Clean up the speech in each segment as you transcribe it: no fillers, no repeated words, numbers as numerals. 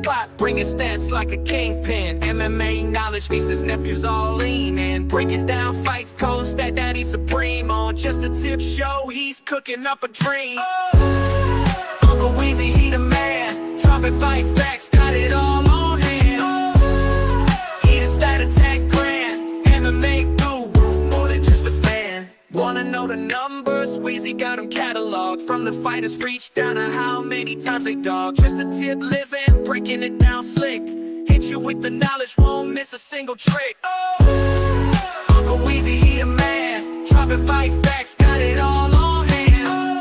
spot, bringing stats like a kingpin. MMA knowledge, nieces, nephews all lean in. Breaking down fights, codes that daddy supreme on. Just a tip show, he's cooking up a dream. Uncle Weezy, he the man. Dropping fight facts, got it all on hand. He the stat attack grand. MMA guru, more than just a fan. Wanna know the numbers? Weezy got them cataloged. From the fighters reach down to how many times they dog. Just a tip living, breaking it down slick. Hit you with the knowledge, won't miss a single trick. Uncle Weezy, he the man. Dropping fight facts, got it all on hand.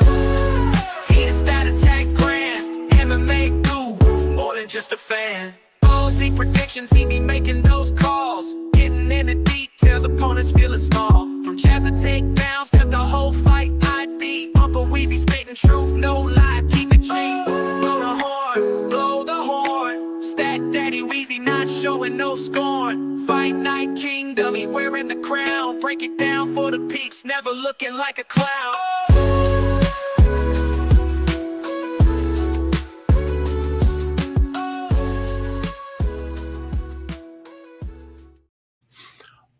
He the stat attack grand. MMA guru, more than just a fan. Balls, deep predictions, he be making those calls. Getting in the details, opponents feeling small. From jabs to takedowns, got the whole fight ID. Uncle Weezy spitting truth, no lie, keep it G. Blow the horn, blow the horn. Stat Daddy Weezy not showing no scorn. Fight Night Kingdom, he wearing the crown. Break it down for the peeps, never looking like a clown.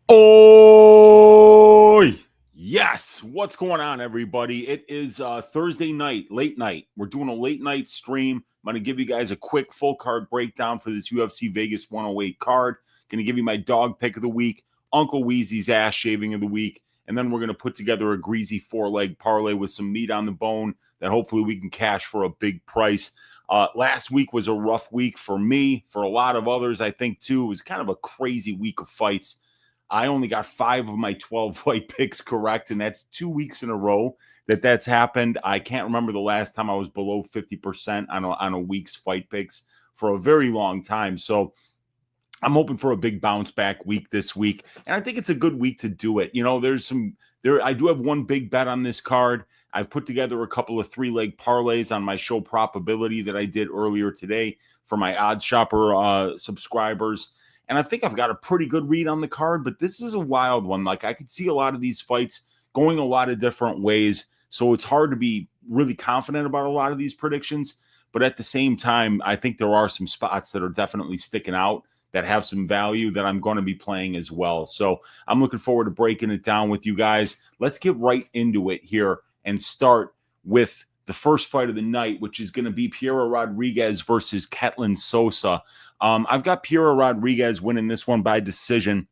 Oh, yes. What's going on, everybody? It is Thursday night, late night. We're doing a late night stream. I'm going to give you guys a quick full card breakdown for this UFC Vegas 108 card. Going to give you my dog pick of the week, Uncle Weezy's ass shaving of the week, and then we're going to put together a greasy 4-leg parlay with some meat on the bone that hopefully we can cash for a big price. Last week was a rough week for me, for a lot of others, I think, too. It was kind of a crazy week of fights. I only got 5 of my 12 fight picks correct, and that's 2 weeks in a row that's happened. I can't remember the last time I was below 50% on a week's fight picks for a very long time. So I'm hoping for a big bounce back week this week, and I think it's a good week to do it. You know, I do have one big bet on this card. I've put together a couple of 3-leg parlays on my show Probability that I did earlier today for my Odds Shopper subscribers. And I think I've got a pretty good read on the card, but this is a wild one. Like, I could see a lot of these fights going a lot of different ways, so it's hard to be really confident about a lot of these predictions. But at the same time, I think there are some spots that are definitely sticking out that have some value that I'm going to be playing as well. So I'm looking forward to breaking it down with you guys. Let's get right into it here and start with the first fight of the night, which is going to be Piera Rodriguez versus Ketlin Sosa. I've got Piera Rodriguez winning this one by decision.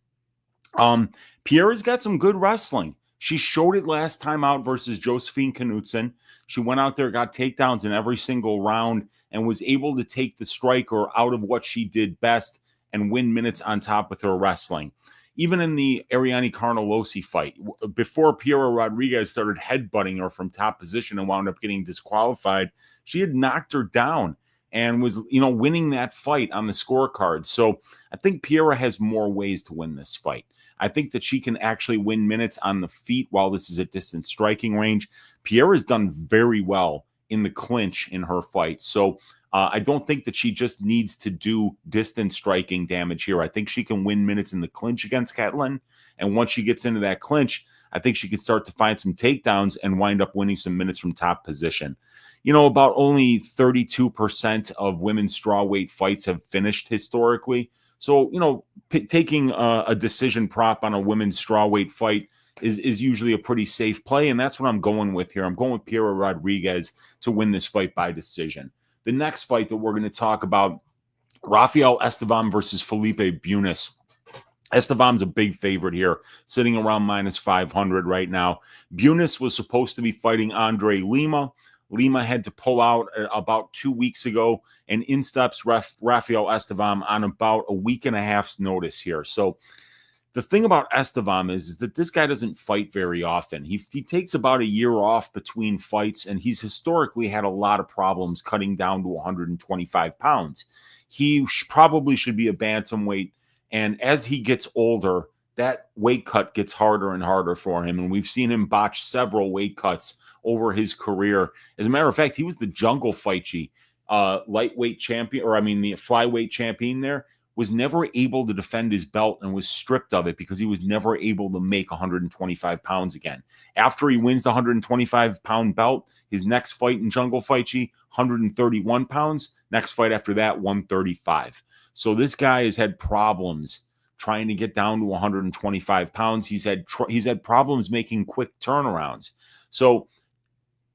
Piera's got some good wrestling. She showed it last time out versus Josephine Knudsen. She went out there, got takedowns in every single round, and was able to take the striker out of what she did best and win minutes on top with her wrestling. Even in the Ariane Carnelossi fight, before Piera Rodriguez started headbutting her from top position and wound up getting disqualified, she had knocked her down and was, winning that fight on the scorecard. So I think Piera has more ways to win this fight. I think that she can actually win minutes on the feet while this is at distance striking range. Piera's done very well in the clinch in her fight. So I don't think that she just needs to do distance striking damage here. I think she can win minutes in the clinch against Ketlin. And once she gets into that clinch, I think she can start to find some takedowns and wind up winning some minutes from top position. About only 32% of women's strawweight fights have finished historically. So, taking a decision prop on a women's strawweight fight is usually a pretty safe play. And that's what I'm going with here. I'm going with Piera Rodriguez to win this fight by decision. The next fight that we're going to talk about, Rafael Estam versus Felipe Buunas. Estam's a big favorite here, sitting around minus 500 right now. Buunas was supposed to be fighting Andre Lima. Lima had to pull out about 2 weeks ago, and in steps Rafael Estam on about a week and a half's notice here. So the thing about Estam is that this guy doesn't fight very often. He takes about a year off between fights, and he's historically had a lot of problems cutting down to 125 pounds. He probably should be a bantamweight, and as he gets older, that weight cut gets harder and harder for him, and we've seen him botch several weight cuts over his career. As a matter of fact, he was the Jungle Fight G lightweight champion, the flyweight champion there. was never able to defend his belt and was stripped of it because he was never able to make 125 pounds again. After he wins the 125-pound belt, his next fight in Jungle Fight G, 131 pounds. Next fight after that, 135. So this guy has had problems trying to get down to 125 pounds. He's had problems making quick turnarounds. So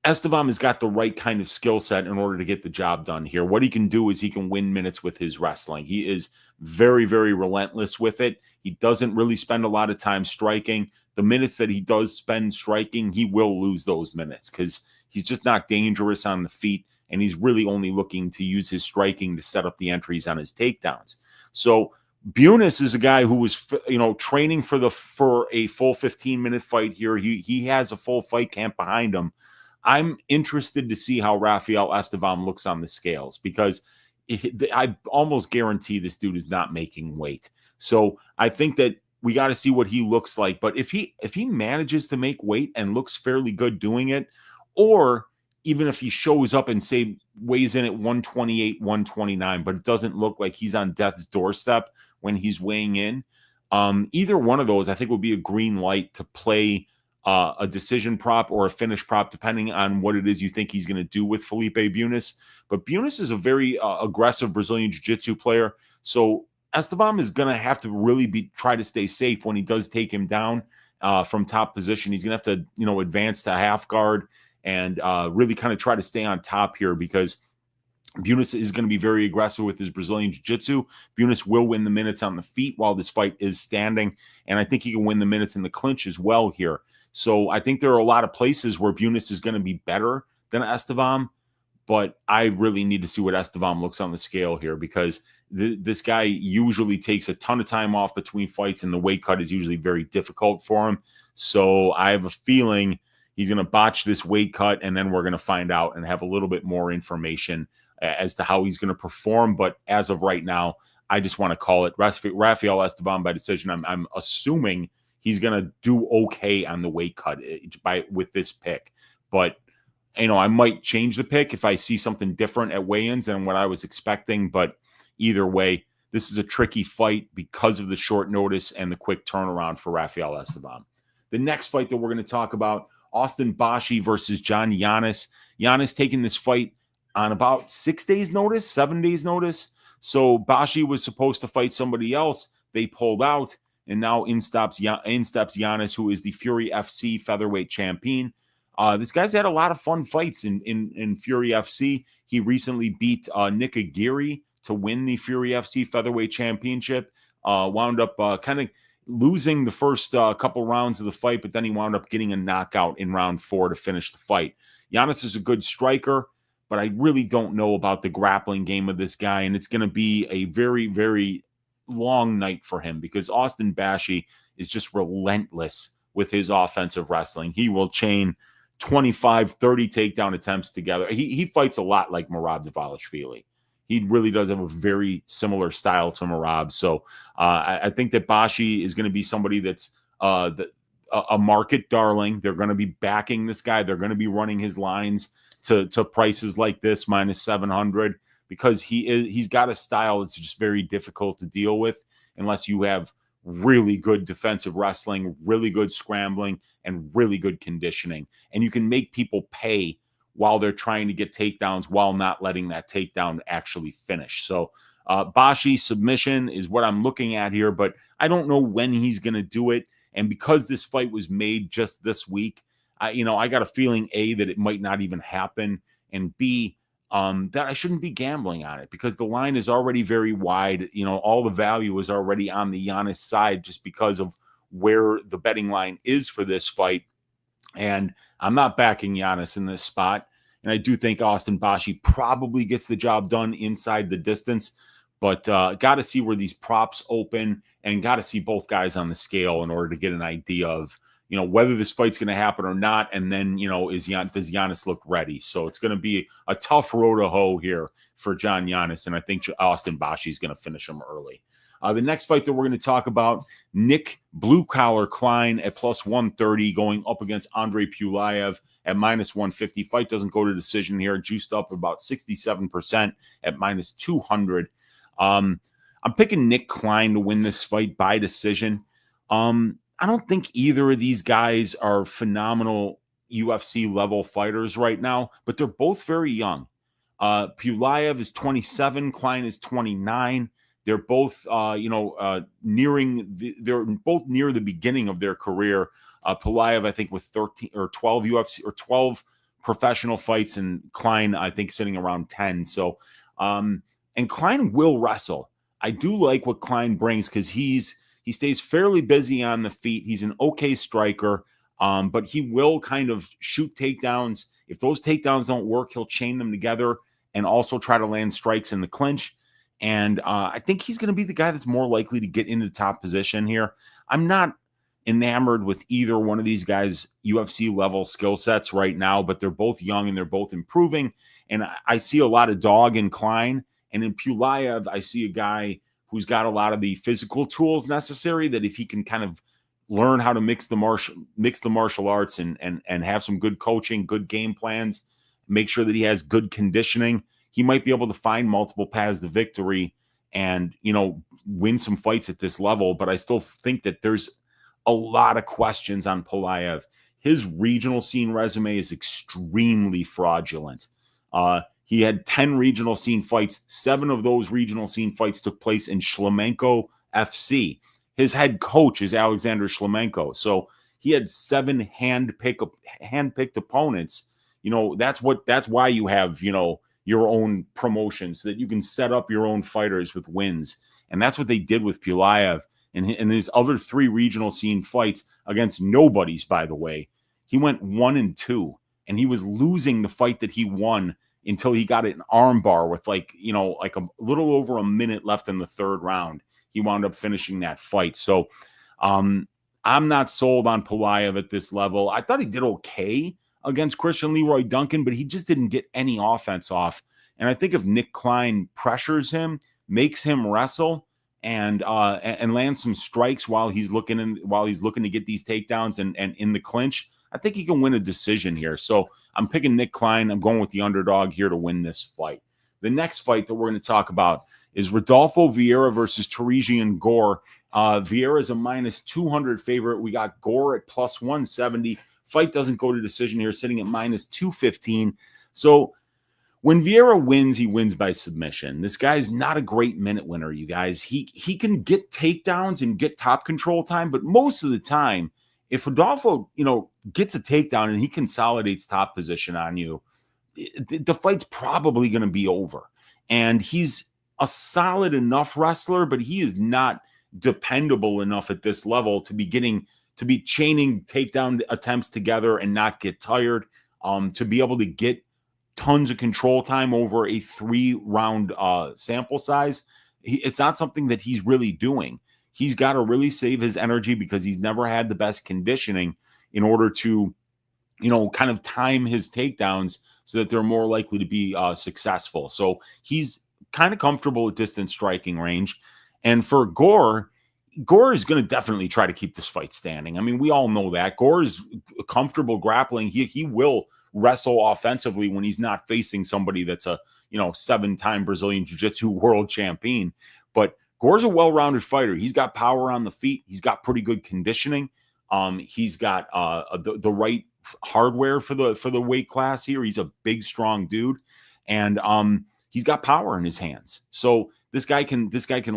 Estevam has got the right kind of skill set in order to get the job done here. What he can do is he can win minutes with his wrestling. He is very, very relentless with it. He doesn't really spend a lot of time striking. The minutes that he does spend striking, he will lose those minutes because he's just not dangerous on the feet, and he's really only looking to use his striking to set up the entries on his takedowns. So Buunas is a guy who was, training for a full 15-minute fight here. He has a full fight camp behind him. I'm interested to see how Rafael Estevam looks on the scales because I almost guarantee this dude is not making weight. So I think that we got to see what he looks like. But if he manages to make weight and looks fairly good doing it, or even if he shows up and say weighs in at 128, 129, but it doesn't look like he's on death's doorstep when he's weighing in, either one of those I think would be a green light to play a decision prop or a finish prop, depending on what it is you think he's going to do with Felipe Buunas. But Buunas is a very aggressive Brazilian Jiu-Jitsu player. So Estevam is going to have to really try to stay safe when he does take him down from top position. He's going to have to, advance to half guard and really kind of try to stay on top here because Buunas is going to be very aggressive with his Brazilian Jiu-Jitsu. Buunas will win the minutes on the feet while this fight is standing. And I think he can win the minutes in the clinch as well here. So I think there are a lot of places where Buunas is going to be better than Estevam, but I really need to see what Estevam looks on the scale here because this guy usually takes a ton of time off between fights and the weight cut is usually very difficult for him. So I have a feeling he's going to botch this weight cut and then we're going to find out and have a little bit more information as to how he's going to perform. But as of right now, I just want to call it Rafael Estevam by decision. I'm assuming he's going to do okay on the weight cut with this pick. But, I might change the pick if I see something different at weigh-ins than what I was expecting. But either way, this is a tricky fight because of the short notice and the quick turnaround for Rafael Estevam. The next fight that we're going to talk about, Austin Bashi versus Giannis. Giannis taking this fight on about 7 days notice. So Bashi was supposed to fight somebody else. They pulled out. And now in steps Giannis, who is the Fury FC featherweight champion. This guy's had a lot of fun fights in Fury FC. He recently beat Nick Aguirre to win the Fury FC featherweight championship. Wound up kind of losing the first couple rounds of the fight, but then he wound up getting a knockout in round 4 to finish the fight. Giannis is a good striker, but I really don't know about the grappling game of this guy, and it's going to be a very, very long night for him because Austin Bashi is just relentless with his offensive wrestling. He will chain 25, 30 takedown attempts together. He fights a lot like Merab Dvalishvili. He really does have a very similar style to Merab. So I think that Bashi is going to be somebody that's a market darling. They're going to be backing this guy. They're going to be running his lines to prices like this, minus 700. Because he's got a style that's just very difficult to deal with unless you have really good defensive wrestling, really good scrambling, and really good conditioning. And you can make people pay while they're trying to get takedowns while not letting that takedown actually finish. So Bashi submission is what I'm looking at here, but I don't know when he's going to do it. And because this fight was made just this week, I got a feeling, A, that it might not even happen, and B, that I shouldn't be gambling on it because the line is already very wide. All the value is already on the Giannis side just because of where the betting line is for this fight. And I'm not backing Giannis in this spot. And I do think Austin Bashi probably gets the job done inside the distance, but got to see where these props open and got to see both guys on the scale in order to get an idea of whether this fight's going to happen or not. And then, does Giannis look ready? So it's going to be a tough road to hoe here for John Giannis. And I think Austin Bashi is going to finish him early. The next fight that we're going to talk about, Nick Blue Collar Klein at plus 130 going up against Andre Pulev at minus 150. Fight doesn't go to decision here. Juiced up about 67% at minus 200. I'm picking Nick Klein to win this fight by decision. I don't think either of these guys are phenomenal UFC level fighters right now, but they're both very young. Pulev is 27, Klein is 29. They're both, they're both near the beginning of their career. Pulev, I think, with 13 or 12 UFC or 12 professional fights, and Klein, I think, sitting around 10. So, and Klein will wrestle. I do like what Klein brings because he stays fairly busy on the feet. He's an okay striker, but he will kind of shoot takedowns. If those takedowns don't work, he'll chain them together and also try to land strikes in the clinch. And I think he's going to be the guy that's more likely to get into the top position here. I'm not enamored with either one of these guys' UFC level skill sets right now, but they're both young and they're both improving. And I see a lot of dog in Klein. And in Pulev, I see a guy who's got a lot of the physical tools necessary, that if he can kind of learn how to mix the martial arts and have some good coaching, good game plans, make sure that he has good conditioning, he might be able to find multiple paths to victory and, win some fights at this level. But I still think that there's a lot of questions on Pulev. His regional scene resume is extremely fraudulent. He had 10 regional scene fights. 7 of those regional scene fights took place in Shlemenko FC. His head coach is Alexander Shlemenko. So he had 7 hand-picked opponents. That's why you have, your own promotions, so that you can set up your own fighters with wins. And that's what they did with Pulev. And his other 3 regional scene fights against nobodies, by the way, he went 1-2, and he was losing the fight that he won until he got an arm bar with like a little over a minute left in the 3rd round. He wound up finishing that fight. So I'm not sold on Pulev at this level. I thought he did okay against Christian Leroy Duncan, but he just didn't get any offense off. And I think if Nick Klein pressures him, makes him wrestle, and land some strikes while he's looking to get these takedowns and in the clinch, I think he can win a decision here. So I'm picking Nick Klein. I'm going with the underdog here to win this fight. The next fight that we're going to talk about is Rodolfo Vieira versus Teresian Gore. Vieira is a -200 favorite. We got Gore at +170. Fight doesn't go to decision here, sitting at -215. So when Vieira wins, he wins by submission. This guy's not a great minute winner, you guys. He can get takedowns and get top control time, but most of the time, if Rodolfo, gets a takedown and he consolidates top position on you, the fight's probably going to be over. And he's a solid enough wrestler, but he is not dependable enough at this level to be chaining takedown attempts together and not get tired, to be able to get tons of control time over a 3-round sample size. It's not something that he's really doing. He's got to really save his energy because he's never had the best conditioning in order to, kind of time his takedowns so that they're more likely to be successful. So he's kind of comfortable at distance striking range. And for Gore is going to definitely try to keep this fight standing. I mean, we all know that. Gore is comfortable grappling. He will wrestle offensively when he's not facing somebody that's a 7-time Brazilian Jiu-Jitsu world champion. But Gore's a well-rounded fighter. He's got power on the feet. He's got pretty good conditioning. He's got the right hardware for the weight class here. He's a big, strong dude, and he's got power in his hands. So this guy can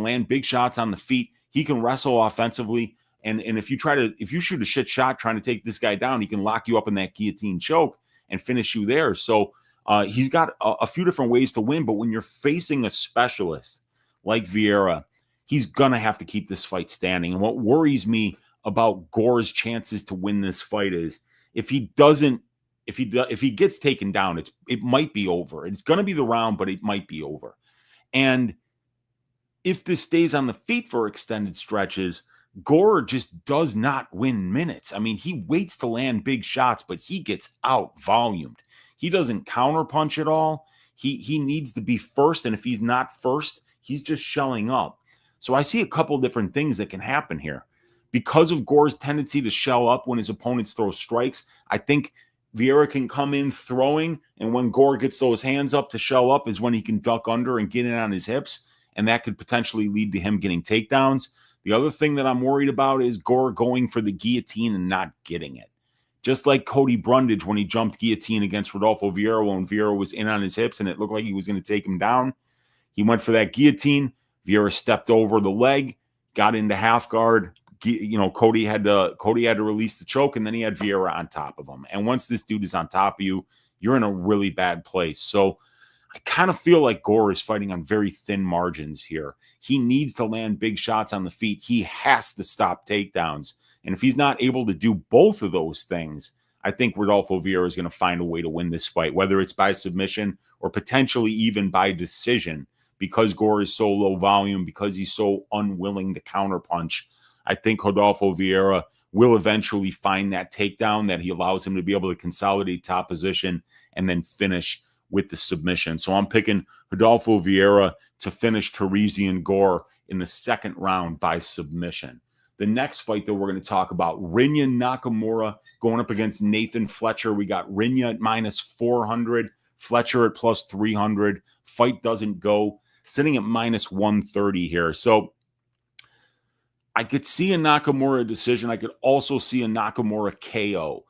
land big shots on the feet. He can wrestle offensively, and if you shoot a shit shot trying to take this guy down, he can lock you up in that guillotine choke and finish you there. So he's got a few different ways to win. But when you're facing a specialist like Vieira, he's gonna have to keep this fight standing. And what worries me about Gore's chances to win this fight is if he gets taken down, it might be over. It's gonna be the round, but it might be over. And if this stays on the feet for extended stretches, Gore just does not win minutes. I mean, he waits to land big shots, but he gets out volumed. He doesn't counterpunch at all. He needs to be first, and if he's not first, he's just shelling up. So I see a couple different things that can happen here. Because of Gore's tendency to shell up when his opponents throw strikes, I think Vieira can come in throwing, and when Gore gets those hands up to shell up is when he can duck under and get in on his hips and that could potentially lead to him getting takedowns. The other thing that I'm worried about is Gore going for the guillotine and not getting it. Just like Cody Brundage when he jumped guillotine against Rodolfo Vieira when Vieira was in on his hips and it looked like he was going to take him down. He went for that guillotine. Vieira stepped over the leg, got into half guard. Cody had to release the choke, and then he had Vieira on top of him. And once this dude is on top of you, you're in a really bad place. So I kind of feel like Gore is fighting on very thin margins here. He needs to land big shots on the feet. He has to stop takedowns. And if he's not able to do both of those things, I think Rodolfo Vieira is going to find a way to win this fight, whether it's by submission or potentially even by decision, because Gore is so low volume, because he's so unwilling to counterpunch. I think Rodolfo Vieira will eventually find that takedown that he allows him to be able to consolidate top position and then finish with the submission. So I'm picking Rodolfo Vieira to finish Greasy Gore in the second round by submission. The next fight that we're going to talk about, Rinya Nakamura going up against Nathan Fletcher. We got Rinya at minus 400, Fletcher at plus 300. Fight doesn't go, sitting at minus 130 here. So I could see a Nakamura decision. I could also see a Nakamura KO.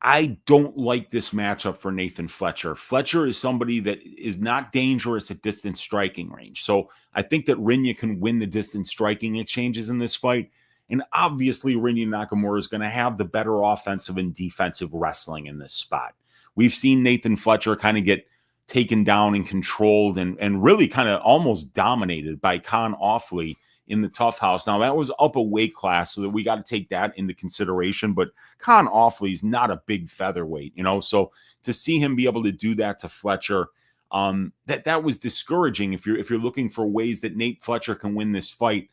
I don't like this matchup for Nathan Fletcher. Fletcher is somebody that is not dangerous at distance striking range. So I think that Rinya can win the distance striking exchanges in this fight. And obviously, Rinya Nakamura is going to have the better offensive and defensive wrestling in this spot. We've seen Nathan Fletcher kind of get taken down and controlled and really kind of almost dominated by Khan Offley in the Tough House. Now, that was up a weight class, so that we got to take that into consideration. But Khan Offley is not a big featherweight, so to see him be able to do that to Fletcher, that was discouraging if you're looking for ways that Nate Fletcher can win this fight.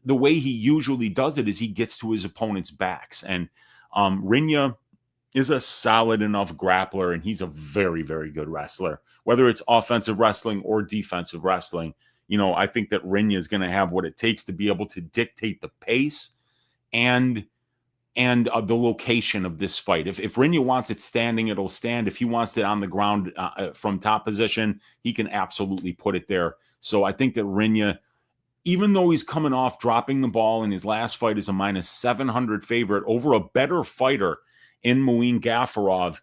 The way he usually does it is he gets to his opponent's backs. And Rinya is a solid enough grappler, and he's a very, very good wrestler. Whether it's offensive wrestling or defensive wrestling, I think that Rinya is going to have what it takes to be able to dictate the pace and the location of this fight. If Rinya wants it standing, it'll stand. If he wants it on the ground from top position, he can absolutely put it there. So I think that Rinya, even though he's coming off dropping the ball in his last fight as a minus 700 favorite over a better fighter in Muin Gafarov,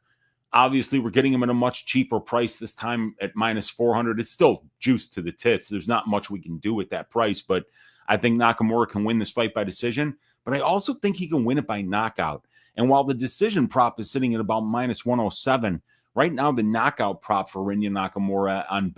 obviously we're getting him at a much cheaper price this time at minus 400. It's still juice to the tits. There's not much we can do with that price, but I think Nakamura can win this fight by decision, but I also think he can win it by knockout. And while the decision prop is sitting at about minus 107, right now the knockout prop for Rinya Nakamura on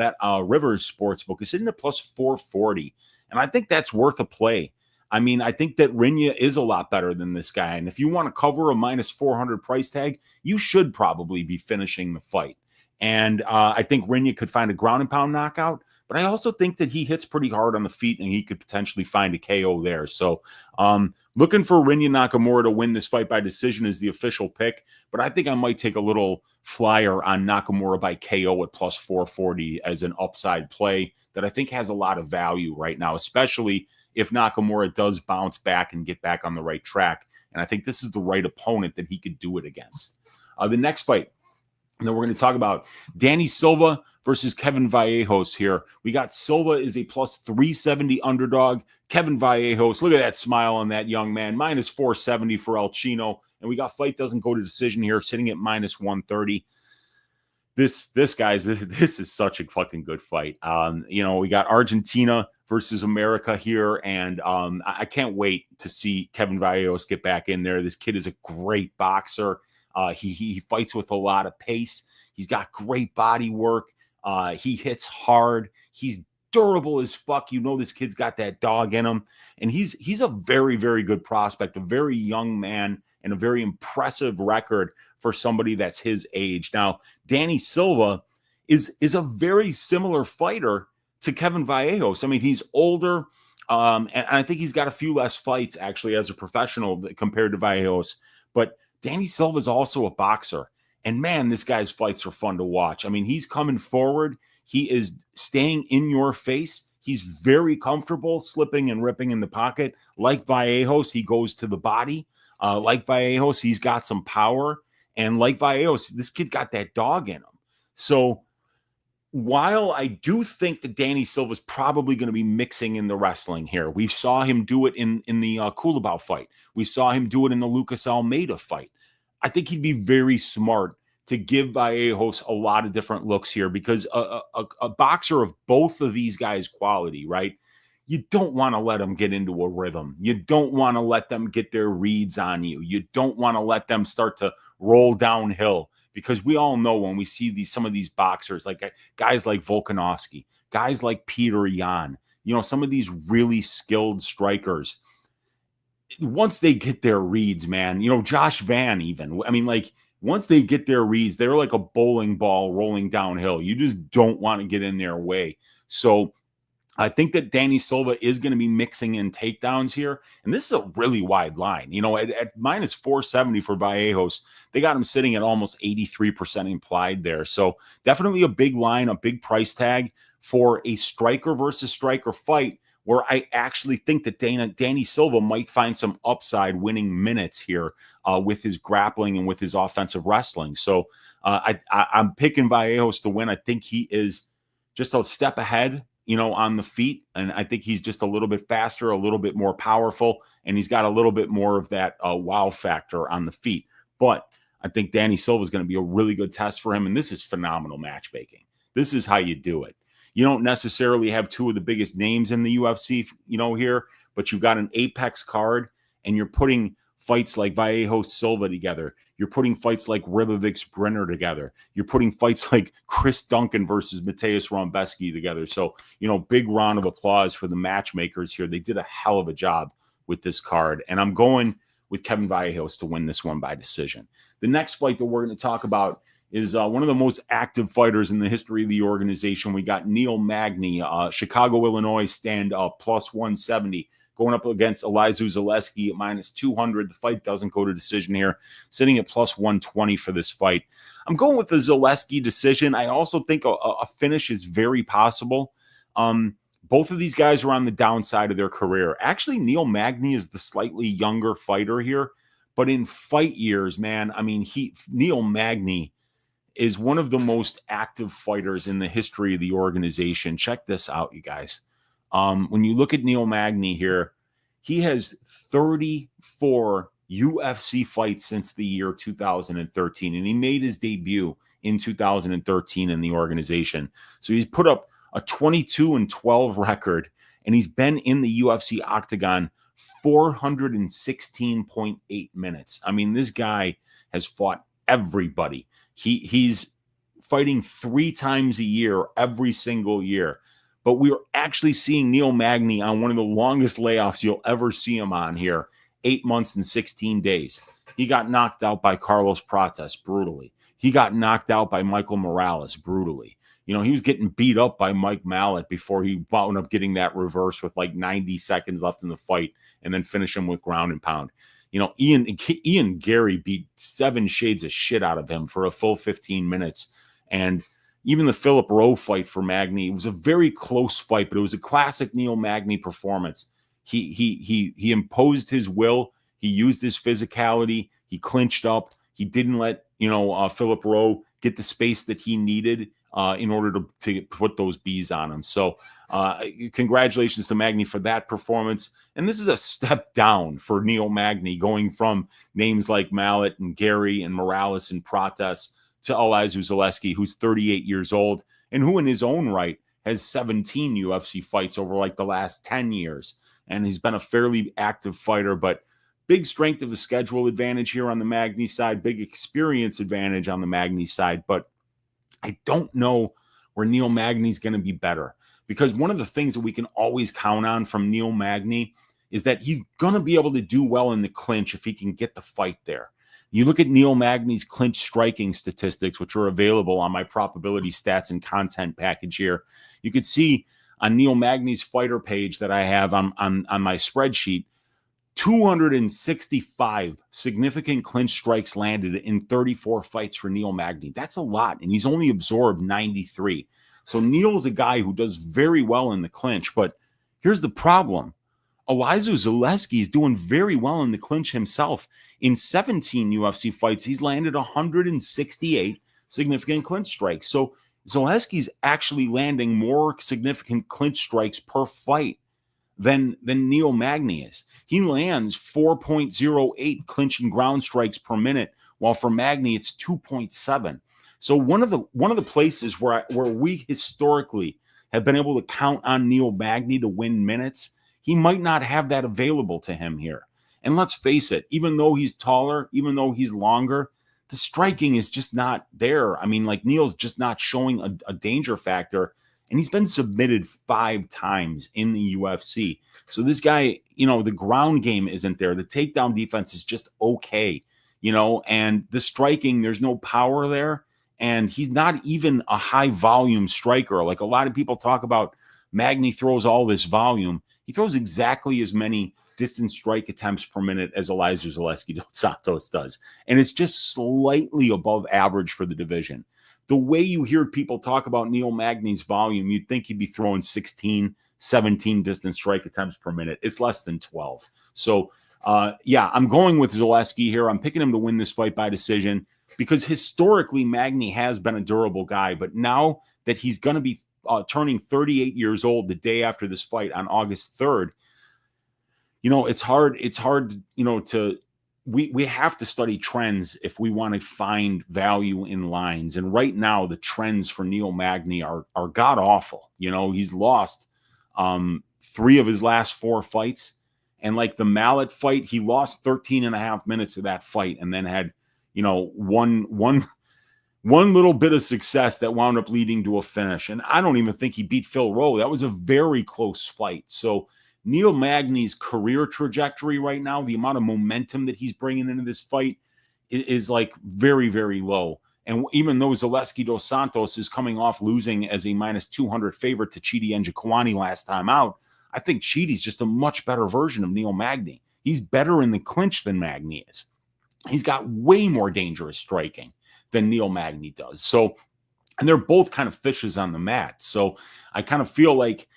Rivers Sportsbook is sitting at plus 440. And I think that's worth a play. I mean, I think that Rinya is a lot better than this guy. And if you want to cover a minus 400 price tag, you should probably be finishing the fight. And I think Rinya could find a ground and pound knockout. But I also think that he hits pretty hard on the feet and he could potentially find a KO there. So looking for Rinya Nakamura to win this fight by decision is the official pick. But I think I might take a little flyer on Nakamura by KO at plus 440 as an upside play that I think has a lot of value right now, especially if Nakamura does bounce back and get back on the right track. And I think this is the right opponent that he could do it against. The next fight that we're going to talk about, Danny Silva versus Kevin Vallejos here. We got Silva is a plus 370 underdog. Kevin Vallejos, look at that smile on that young man, minus 470 for El Chino. And we got fight doesn't go to decision here, sitting at minus 130. This is such a fucking good fight. We got Argentina versus America here, and I can't wait to see Kevin Vallejos get back in there. This kid is a great boxer. He fights with a lot of pace. He's got great body work. He hits hard. He's durable as fuck. This kid's got that dog in him, and he's a very, very good prospect, a very young man, and a very impressive record for somebody that's his age. Now, Danny Silva is a very similar fighter to Kevin Vallejos. I mean, he's older, and I think he's got a few less fights actually as a professional compared to Vallejos. But Danny Silva is also a boxer, and man, this guy's fights are fun to watch. I mean, he's coming forward. He is staying in your face. He's very comfortable slipping and ripping in the pocket. Like Vallejos, he goes to the body. Like Vallejos, he's got some power. And like Vallejos, this kid got that dog in him. So while I do think that Danny Silva is probably going to be mixing in the wrestling here, we saw him do it in the Kulabau fight. We saw him do it in the Lucas Almeida fight. I think he'd be very smart to give Vallejos a lot of different looks here, because a boxer of both of these guys' quality, right? You don't want to let them get into a rhythm. You don't want to let them get their reads on you. You don't want to let them start to roll downhill, because we all know when we see some of these boxers, like guys like Volkanovski, guys like Peter Yan, some of these really skilled strikers, once they get their reads, man, Josh Van even, I mean, like, once they get their reads, they're like a bowling ball rolling downhill. You just don't want to get in their way. So I think that Danny Silva is going to be mixing in takedowns here. And this is a really wide line. At minus 470 for Vallejos, they got him sitting at almost 83% implied there. So definitely a big line, a big price tag for a striker versus striker fight, where I actually think that Danny Silva might find some upside winning minutes here with his grappling and with his offensive wrestling. So I'm picking Vallejos to win. I think he is just a step ahead, on the feet. And I think he's just a little bit faster, a little bit more powerful, and he's got a little bit more of that wow factor on the feet. But I think Danny Silva is going to be a really good test for him. And this is phenomenal matchmaking. This is how you do it. You don't necessarily have two of the biggest names in the UFC, here, but you've got an apex card, and you're putting fights like Vallejos Silva together. You're putting fights like Rivix Brener together. You're putting fights like Chris Duncan versus Matteas Rebeski together. So, big round of applause for the matchmakers here. They did a hell of a job with this card. And I'm going with Kevin Vallejos to win this one by decision. The next fight that we're going to talk about is one of the most active fighters in the history of the organization. We got Neil Magny, Chicago, Illinois, stand up, plus 170, going up against Elizeu Zaleski at minus 200. The fight doesn't go to decision here, sitting at plus 120 for this fight. I'm going with the Zaleski decision. I also think a finish is very possible. Both of these guys are on the downside of their career. Actually, Neil Magny is the slightly younger fighter here, but in fight years, man, I mean, Neil Magny is one of the most active fighters in the history of the organization. Check this out, you guys. When you look at Neil Magny here, he has 34 UFC fights since the year 2013, and he made his debut in 2013 in the organization. So he's put up a 22-12 record, and he's been in the UFC octagon 416.8 minutes. I mean, this guy has fought everybody. He's fighting 3 times a year, every single year. But we are actually seeing Neil Magny on one of the longest layoffs you'll ever see him on here, 8 months and 16 days. He got knocked out by Carlos Prates brutally. He got knocked out by Michael Morales brutally. He was getting beat up by Mike Mallet before he wound up getting that reverse with like 90 seconds left in the fight, and then finish him with ground and pound. Ian Gary beat 7 shades of shit out of him for a full 15 minutes. And even the Philip Rowe fight for Magny, it was a very close fight, but it was a classic Neil Magny performance. He imposed his will. He used his physicality. He clinched up. He didn't let Philip Rowe get the space that he needed in order to put those bees on him. So congratulations to Magny for that performance. And this is a step down for Neil Magny, going from names like Mallet and Gary and Morales and Prates to Elizeu Zaleski, who's 38 years old and who in his own right has 17 UFC fights over like the last 10 years. And he's been a fairly active fighter, but big strength of the schedule advantage here on the Magny side, big experience advantage on the Magny side. But I don't know where Neil Magny's going to be better, because one of the things that we can always count on from Neil Magny is that he's going to be able to do well in the clinch if he can get the fight there. You look at Neil Magny's clinch striking statistics, which are available on my probability stats and content package here. You could see on Neil Magny's fighter page that I have on my spreadsheet, 265 significant clinch strikes landed in 34 fights for Neil Magny. That's a lot, and he's only absorbed 93. So Neil's a guy who does very well in the clinch, but here's the problem. Elizeu Zaleski is doing very well in the clinch himself. In 17 UFC fights, he's landed 168 significant clinch strikes. So Zaleski's actually landing more significant clinch strikes per fight than Neil Magny is. He lands 4.08 clinch and ground strikes per minute, while for Magny it's 2.7. So one of the places where we historically have been able to count on Neil Magny to win minutes, he might not have that available to him here. And let's face it, even though he's taller, even though he's longer, the striking is just not there. I mean, like, Neil's just not showing a danger factor. And he's been submitted 5 times in the UFC. So this guy, the ground game isn't there. The takedown defense is just okay, and the striking, there's no power there. And he's not even a high volume striker. Like, a lot of people talk about Magny throws all this volume. He throws exactly as many distance strike attempts per minute as Elizeu Zaleski dos Santos does. And it's just slightly above average for the division. The way you hear people talk about Neil Magny's volume, you'd think he'd be throwing 16, 17 distance strike attempts per minute. It's less than 12. So, I'm going with Zaleski here. I'm picking him to win this fight by decision because historically Magny has been a durable guy. But now that he's going to be turning 38 years old the day after this fight on August 3rd, it's hard, to we have to study trends if we want to find value in lines. And right now, the trends for Neil Magny are god awful. He's lost 3 of his last 4 fights. And like the Mallet fight, he lost 13 and a half minutes of that fight and then had, one little bit of success that wound up leading to a finish. And I don't even think he beat Phil Rowe. That was a very close fight. So Neil Magny's career trajectory right now, the amount of momentum that he's bringing into this fight is like very, very low. And even though Zaleski dos Santos is coming off losing as a minus 200 favorite to Chidi Njokuani last time out, I think Chidi's just a much better version of Neil Magny. He's better in the clinch than Magny is. He's got way more dangerous striking than Neil Magny does. So, and they're both kind of fishes on the mat. So I kind of feel like,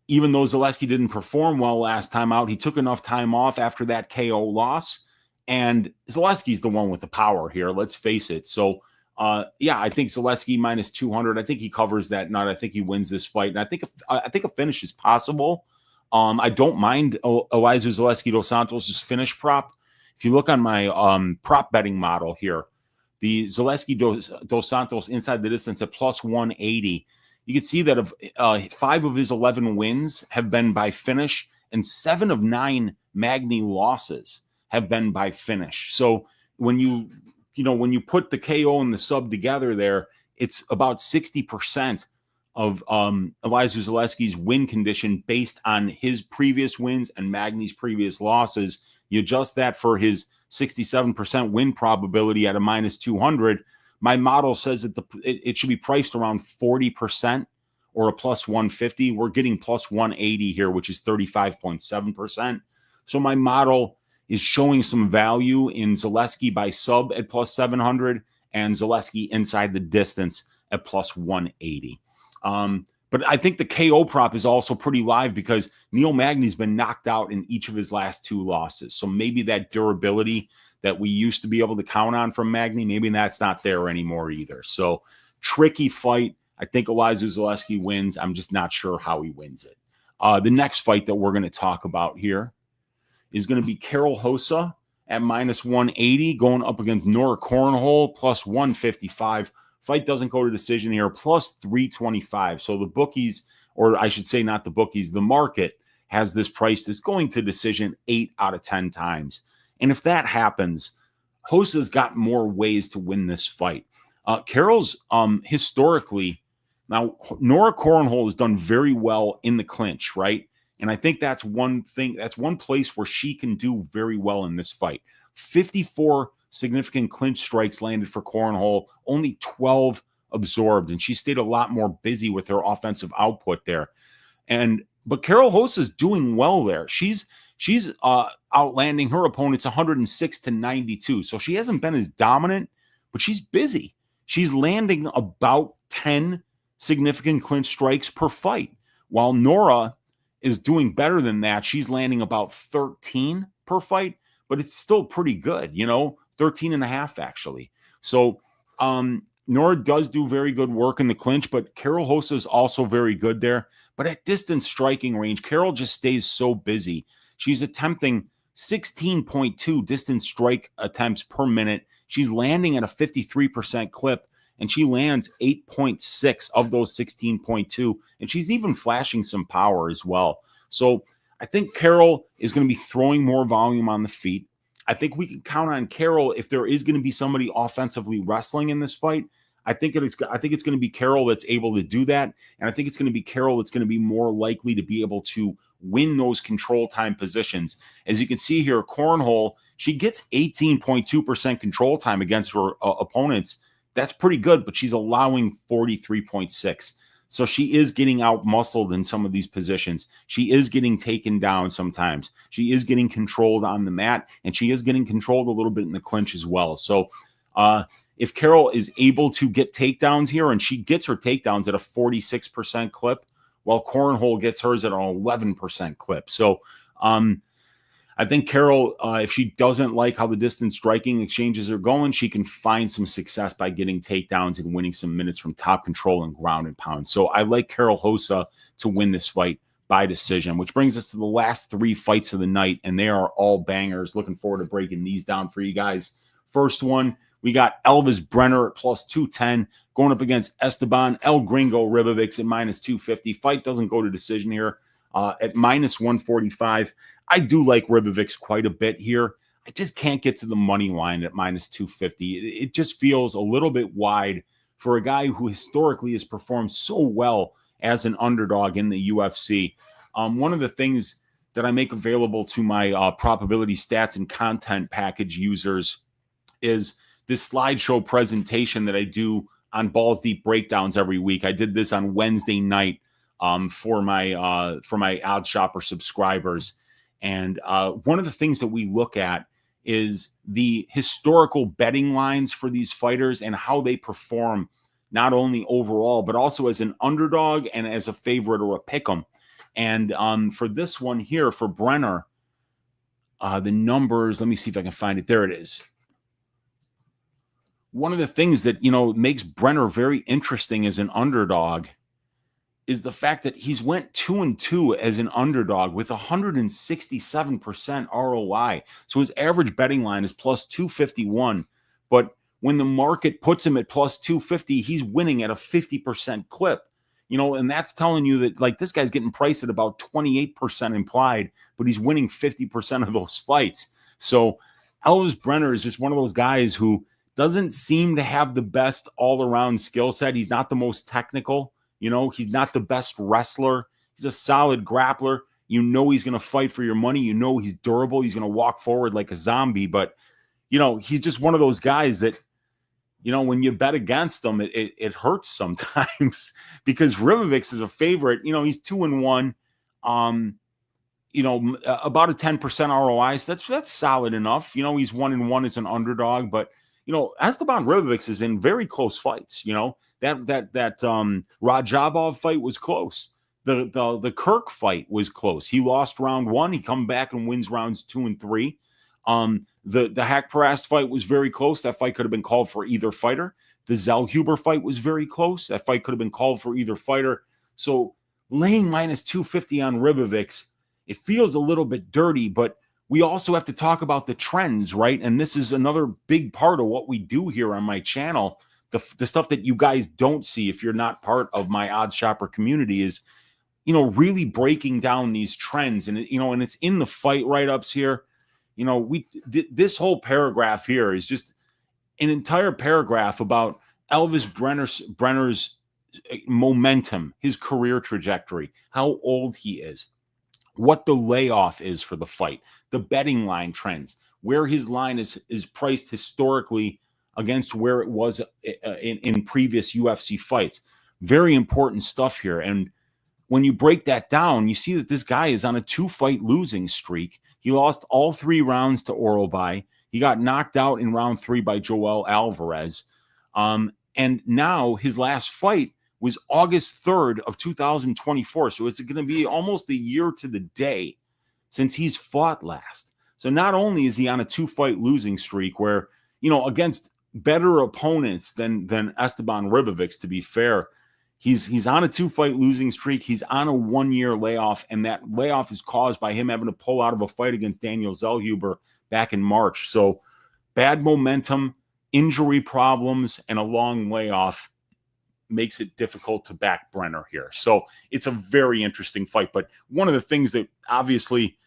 even though Zaleski didn't perform well last time out, he took enough time off after that KO loss. And Zaleski's the one with the power here, let's face it. So, I think Zaleski minus 200. I think he covers that nut. I think he wins this fight. And I think a finish is possible. I don't mind Elizeu Zaleski dos Santos' finish prop. If you look on my prop betting model here, the Zaleski dos Santos inside the distance at plus 180, you can see that 5 of his 11 wins have been by finish, and 7 of 9 Magny losses have been by finish. So when you put the KO and the sub together there, it's about 60% of Elizeu Zaleski's win condition based on his previous wins and Magny's previous losses. You adjust that for his 67% win probability at a minus 200. My model says that it should be priced around 40% or a plus 150. We're getting plus 180 here, which is 35.7%. So my model is showing some value in Zaleski by sub at plus 700 and Zaleski inside the distance at plus 180. But I think the KO prop is also pretty live because Neil Magny's been knocked out in each of his last 2 losses. So maybe that durability that we used to be able to count on from Magny, maybe that's not there anymore either. So tricky fight. I think Elizeu Zaleski wins. I'm just not sure how he wins it. The next fight that we're going to talk about here is going to be Karol Hosa at minus 180 going up against Norah Cornhole plus 155. Fight doesn't go to decision here, plus 325. So the bookies, or I should say not the bookies, the market has this priced as going to decision 8 out of 10 times. And if that happens, Hosa's got more ways to win this fight. Karol's historically, now Norah Cornhole has done very well in the clinch, right? And I think that's one thing, that's one place where she can do very well in this fight. 54 significant clinch strikes landed for Cornhole, only 12 absorbed, and she stayed a lot more busy with her offensive output there. But Karol Hosa's doing well there. She's outlanding her opponents 106 to 92. So she hasn't been as dominant, but she's busy. She's landing about 10 significant clinch strikes per fight, while Norah is doing better than that. She's landing about 13 per fight, but it's still pretty good, 13 and a half actually. So Norah does do very good work in the clinch, but Carol Hosa is also very good there. But at distance striking range, Carol just stays so busy. She's attempting 16.2 distance strike attempts per minute. She's landing at a 53% clip, and she lands 8.6 of those 16.2, and she's even flashing some power as well. So I think Carol is going to be throwing more volume on the feet. I think we can count on Carol if there is going to be somebody offensively wrestling in this fight. I think it's going to be Carol that's able to do that, and I think it's going to be Carol that's going to be more likely to be able to win those control time positions. As you can see here, Cornhole, she gets 18.2% control time against her opponents. That's pretty good, but she's allowing 43.6. So she is getting out-muscled in some of these positions. She is getting taken down sometimes. She is getting controlled on the mat, and she is getting controlled a little bit in the clinch as well. So if Carol is able to get takedowns here, and she gets her takedowns at a 46% clip, while Cornhole gets hers at an 11% clip. So I think Carol, if she doesn't like how the distance striking exchanges are going, she can find some success by getting takedowns and winning some minutes from top control and ground and pound. So I like Carol Hosa to win this fight by decision, which brings us to the last 3 fights of the night, and they are all bangers. Looking forward to breaking these down for you guys. First one, we got Elvis Brener at plus 210 going up against Esteban El Gringo Rivix at minus 250. Fight doesn't go to decision here at minus 145. I do like Rivix quite a bit here. I just can't get to the money line at minus 250. It just feels a little bit wide for a guy who historically has performed so well as an underdog in the UFC. One of the things that I make available to my probability stats and content package users is this slideshow presentation that I do on Balls Deep Breakdowns every week. I did this on Wednesday night for my Odd Shopper subscribers. And one of the things that we look at is the historical betting lines for these fighters and how they perform, not only overall, but also as an underdog and as a favorite or a pick'em. And for this one here, for Brener, the numbers, let me see if I can find it. There it is. One of the things that, makes Brener very interesting as an underdog is the fact that he's went 2-2 as an underdog with 167% ROI. So his average betting line is plus 251. But when the market puts him at plus 250, he's winning at a 50% clip. And that's telling you that, like, this guy's getting priced at about 28% implied, but he's winning 50% of those fights. So Elvis Brener is just one of those guys who doesn't seem to have the best all-around skill set. He's not the most technical. He's not the best wrestler. He's a solid grappler. He's going to fight for your money. He's durable. He's going to walk forward like a zombie. But, he's just one of those guys that, when you bet against him, it hurts sometimes because Rivix is a favorite. He's 2-1. About a 10% ROI. So that's solid enough. He's 1-1 as an underdog. But, Esteban Rivix is in very close fights. That Rajabov fight was close. The Kirk fight was close. He lost round 1. He come back and wins rounds 2 and 3. The Haqparast fight was very close. That fight could have been called for either fighter. The Zellhuber fight was very close. That fight could have been called for either fighter. So laying minus 250 on Rivix, it feels a little bit dirty, but we also have to talk about the trends, right? And this is another big part of what we do here on my channel. The stuff that you guys don't see if you're not part of my Odd Shopper community is, really breaking down these trends. And, and it's in the fight write-ups here. This whole paragraph here is just an entire paragraph about Elvis Brener's momentum, his career trajectory, how old he is, what the layoff is for the fight, the betting line trends, where his line is priced historically against where it was in previous UFC fights. Very important stuff here. And when you break that down, you see that this guy is on a 2-fight losing streak. He lost all 3 rounds to Orolbai. He got knocked out in round 3 by Joel Alvarez. And now his last fight was August 3rd of 2024. So it's going to be almost a year to the day since he's fought last. So not only is he on a 2-fight losing streak where, against better opponents than Esteban Ribovix, to be fair. He's on a 2-fight losing streak. He's on a 1-year layoff, and that layoff is caused by him having to pull out of a fight against Daniel Zellhuber back in March. So bad momentum, injury problems, and a long layoff makes it difficult to back Brener here. So it's a very interesting fight. But one of the things that obviously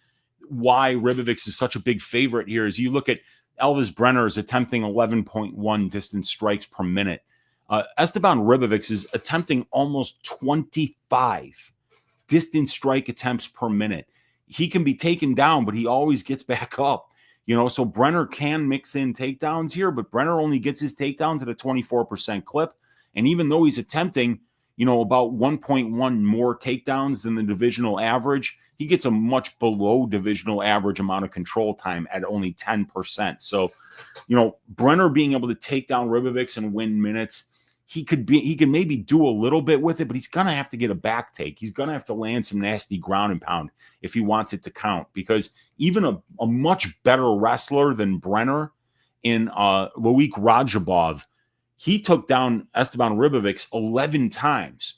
why Ribovix is such a big favorite here is you look at Elvis Brener is attempting 11.1 distance strikes per minute. Esteban Ribovix is attempting almost 25 distance strike attempts per minute. He can be taken down, but he always gets back up. So Brener can mix in takedowns here, but Brener only gets his takedowns at a 24% clip. And even though he's attempting, about 1.1 more takedowns than the divisional average, he gets a much below divisional average amount of control time at only 10%. So, Brener being able to take down Ribovix and win minutes, he could maybe do a little bit with it, but he's going to have to get a back take. He's going to have to land some nasty ground and pound if he wants it to count, because even a much better wrestler than Brener in Loic Rajabov, he took down Esteban Ribovix 11 times.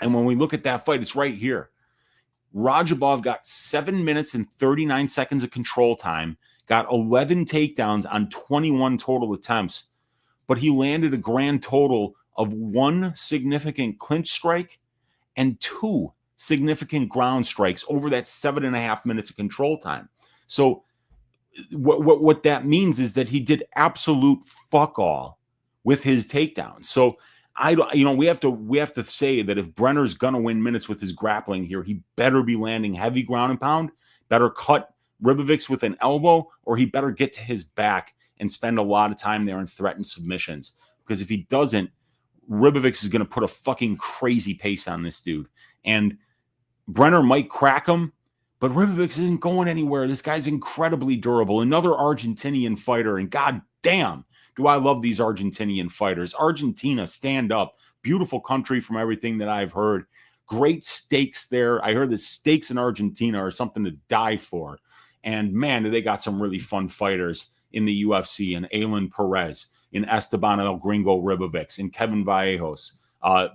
And when we look at that fight, it's right here. Rajabov got 7 minutes and 39 seconds of control time, got 11 takedowns on 21 total attempts, but he landed a grand total of 1 significant clinch strike and 2 significant ground strikes over that 7.5 minutes of control time. So what that means is that he did absolute fuck all with his takedowns. So we have to say that if Brener's gonna win minutes with his grappling here, he better be landing heavy ground and pound, better cut Ribovix with an elbow, or he better get to his back and spend a lot of time there and threaten submissions. Because if he doesn't, Ribovix is gonna put a fucking crazy pace on this dude. And Brener might crack him, but Ribovix isn't going anywhere. This guy's incredibly durable. Another Argentinian fighter, and god damn, do I love these Argentinian fighters. Argentina, stand up. Beautiful country from everything that I've heard. Great steaks there. I heard the steaks in Argentina are something to die for. And man, they got some really fun fighters in the UFC, in Alan Perez, in Esteban El Gringo Ribovix, in Kevin Vallejos,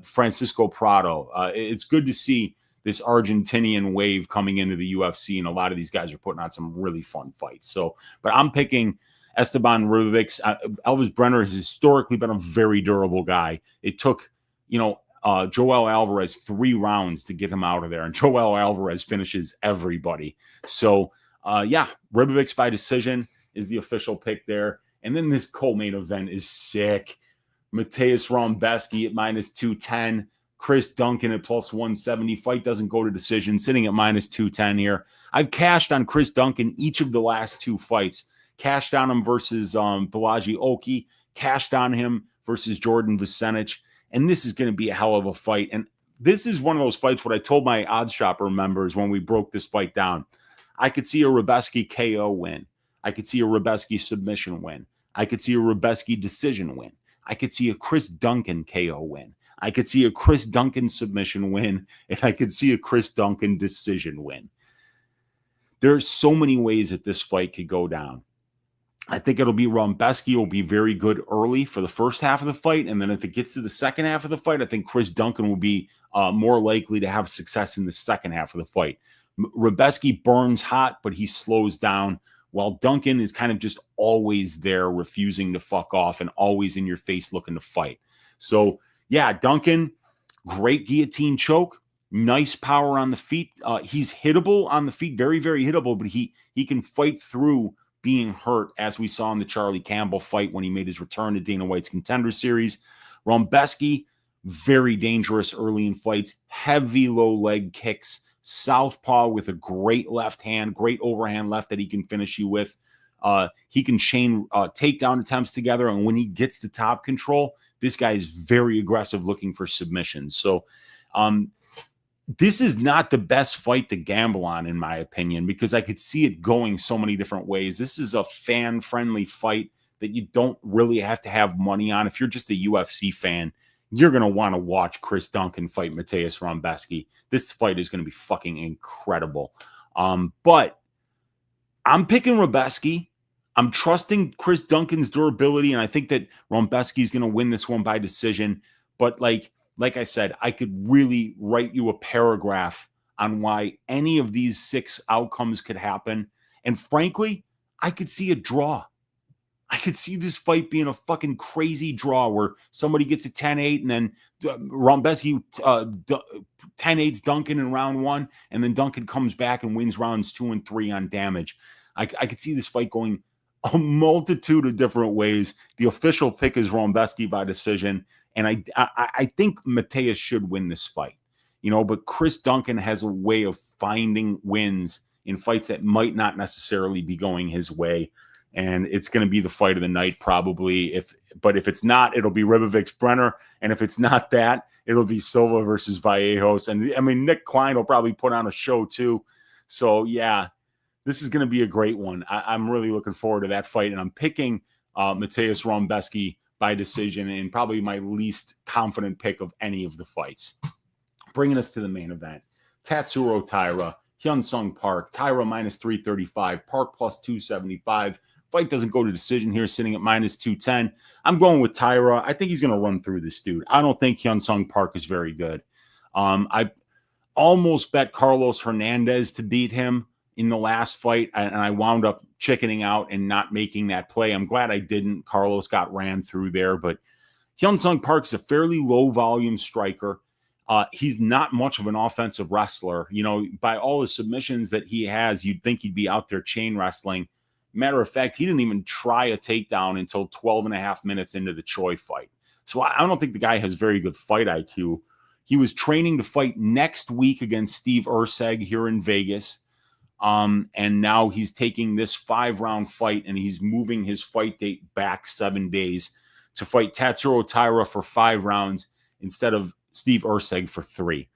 Francisco Prado. It's good to see this Argentinian wave coming into the UFC, and a lot of these guys are putting on some really fun fights. So, but I'm picking Esteban Ribovix. Elvis Brener has historically been a very durable guy. It took, Joel Alvarez 3 rounds to get him out of there, and Joel Alvarez finishes everybody. So, Ribovix by decision is the official pick there. And then this co-main event is sick. Matteas Rebeski at -210. Chris Duncan at +170. Fight doesn't go to decision, sitting at -210 here. I've cashed on Chris Duncan each of the last 2 fights. Cashed on him versus Balaji Oki, cashed on him versus Jordan Vucenic, and this is going to be a hell of a fight. And this is one of those fights, what I told my Odd Shopper members when we broke this fight down. I could see a Rebeski KO win. I could see a Rebeski submission win. I could see a Rebeski decision win. I could see a Chris Duncan KO win. I could see a Chris Duncan submission win, and I could see a Chris Duncan decision win. There's so many ways that this fight could go down. I think it'll be Rebeski will be very good early for the first half of the fight. And then if it gets to the second half of the fight, I think Chris Duncan will be more likely to have success in the second half of the fight. Rebeski burns hot, but he slows down, while Duncan is kind of just always there, refusing to fuck off and always in your face looking to fight. So, yeah, Duncan, great guillotine choke, nice power on the feet. He's hittable on the feet, very, very hittable, but he can fight through being hurt, as we saw in the Charlie Campbell fight when he made his return to Dana White's Contender Series. Rebeski, very dangerous early in fights, heavy low leg kicks, southpaw with a great left hand, great overhand left that he can finish you with. He can chain takedown attempts together, and when he gets the top control, this guy is very aggressive looking for submissions. So this is not the best fight to gamble on, in my opinion, because I could see it going so many different ways. This is a fan-friendly fight that you don't really have to have money on. If you're just a UFC fan, you're going to want to watch Chris Duncan fight Matteas Rebeski. This fight is going to be fucking incredible. But I'm picking Rebeski. I'm trusting Chris Duncan's durability, and I think that Rebeski's going to win this one by decision. But like I said, I could really write you a paragraph on why any of these 6 outcomes could happen. And frankly, I could see a draw. I could see this fight being a fucking crazy draw where somebody gets a 10-8 and then Rebeski 10-8s Duncan in round 1, and then Duncan comes back and wins rounds 2 and 3 on damage. I could see this fight going a multitude of different ways. The official pick is Rebeski by decision, and I think Matteas should win this fight. But Chris Duncan has a way of finding wins in fights that might not necessarily be going his way. And it's going to be the fight of the night, probably. But if it's not, it'll be Rivix Brener. And if it's not that, it'll be Silva versus Vieira. And I mean, Nick Klein will probably put on a show too. So yeah, this is going to be a great one. I'm really looking forward to that fight. And I'm picking Matteas Rebeski by decision, and probably my least confident pick of any of the fights. Bringing us to the main event. Tatsuro Taira, Hyun-Sung Park, Taira minus 335, Park plus 275. Fight doesn't go to decision here, sitting at minus 210. I'm going with Taira. I think he's going to run through this dude. I don't think Hyun-Sung Park is very good. I almost bet Carlos Hernandez to beat him in the last fight, and I wound up chickening out and not making that play. I'm glad I didn't. Carlos got ran through there, but Hyun-Sung Park is a fairly low-volume striker. He's not much of an offensive wrestler. By all the submissions that he has, you'd think he'd be out there chain wrestling. Matter of fact, he didn't even try a takedown until 12 and a half minutes into the Choi fight. So I don't think the guy has very good fight IQ. He was training to fight next week against Steve Erceg here in Vegas. And now he's taking this 5-round fight, and he's moving his fight date back 7 days to fight Tatsuro Taira for 5 rounds instead of Steve Erceg for 3.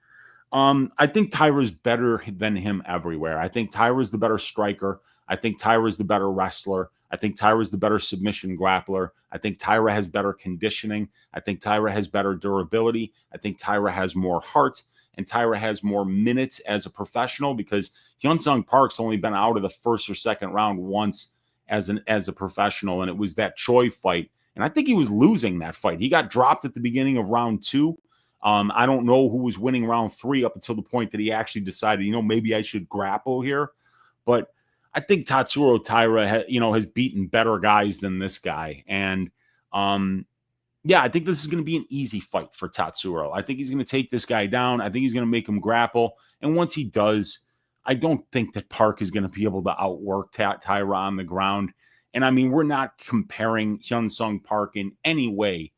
I think Taira's better than him everywhere. I think Taira's the better striker. I think Taira's the better wrestler. I think Taira's the better submission grappler. I think Taira has better conditioning. I think Taira has better durability. I think Taira has more heart, and Taira has more minutes as a professional, because Hyun-Sung Park's only been out of the first or second round once as a professional, and it was that Choi fight. And I think he was losing that fight. He got dropped at the beginning of round 2. I don't know who was winning round 3 up until the point that he actually decided, maybe I should grapple here. But I think Tatsuro Taira, has beaten better guys than this guy. And, I think this is going to be an easy fight for Tatsuro. I think he's going to take this guy down. I think he's going to make him grapple. And once he does, I don't think that Park is going to be able to outwork Taira on the ground. And, I mean, we're not comparing Hyun-Sung Park in any way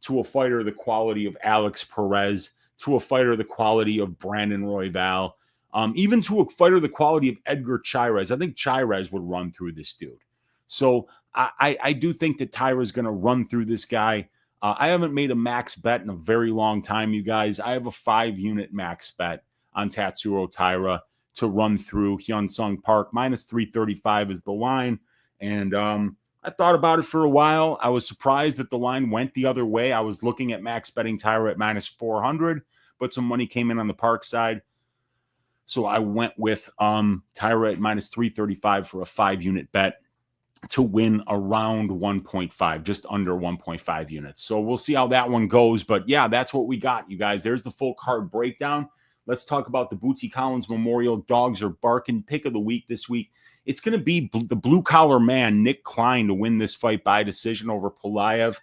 to a fighter the quality of Alex Perez, to a fighter the quality of Brandon Royval, even to a fighter the quality of Edgar Chairez. I think Chairez would run through this dude. So I do think that Taira's going to run through this guy. I haven't made a max bet in a very long time, you guys. I have a 5-unit max bet on Tatsuro Taira to run through Hyun-Sung Park. Minus 335 is the line. And I thought about it for a while. I was surprised that the line went the other way. I was looking at max betting Taira at minus 400, but some money came in on the Park side. So I went with Taira at minus 335 for a 5-unit bet to win around 1.5, just under 1.5 units. So we'll see how that one goes. But yeah, that's what we got, you guys. There's the full card breakdown. Let's talk about the Bootsy Collins Memorial Dogs Are Barking pick of the week this week. It's going to be the blue-collar man, Nick Klein, to win this fight by decision over Pulev.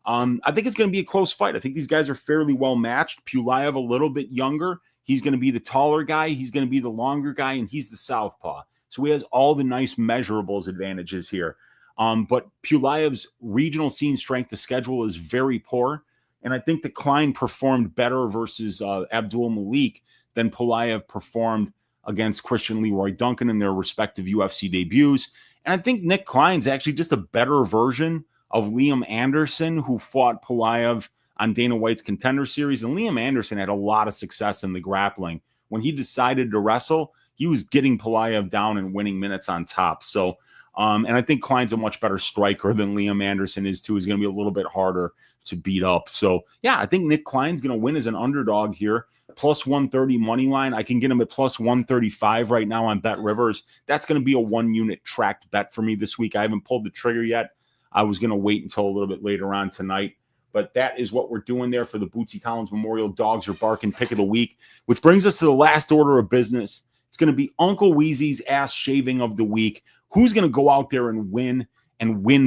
I think it's going to be a close fight. I think these guys are fairly well matched. Pulev a little bit younger. He's going to be the taller guy. He's going to be the longer guy, and he's the southpaw. So he has all the nice measurables advantages here. But Pulev's regional scene strength, the schedule is very poor. And I think that Klein performed better versus Abdul Malik than Pulev performed against Christian Leroy Duncan in their respective UFC debuts. And I think Nick Klein's actually just a better version of Liam Anderson, who fought Pulev on Dana White's Contender Series. And Liam Anderson had a lot of success in the grappling. When he decided to wrestle, he was getting Pulev down and winning minutes on top. So, and I think Klein's a much better striker than Liam Anderson is too. He's going to be a little bit harder to beat up. So, yeah, I think Nick Klein's going to win as an underdog here. plus 130 money line. I can get him at plus 135 right now on Bet Rivers. That's going to be a 1-unit tracked bet for me this week. I haven't pulled the trigger yet. I was going to wait until a little bit later on tonight. But that is what we're doing there for the Bootsy Collins Memorial Dogs Are Barking Pick of the Week, which brings us to the last order of business. It's going to be Uncle Weezy's ass shaving of the week. Who's going to go out there and win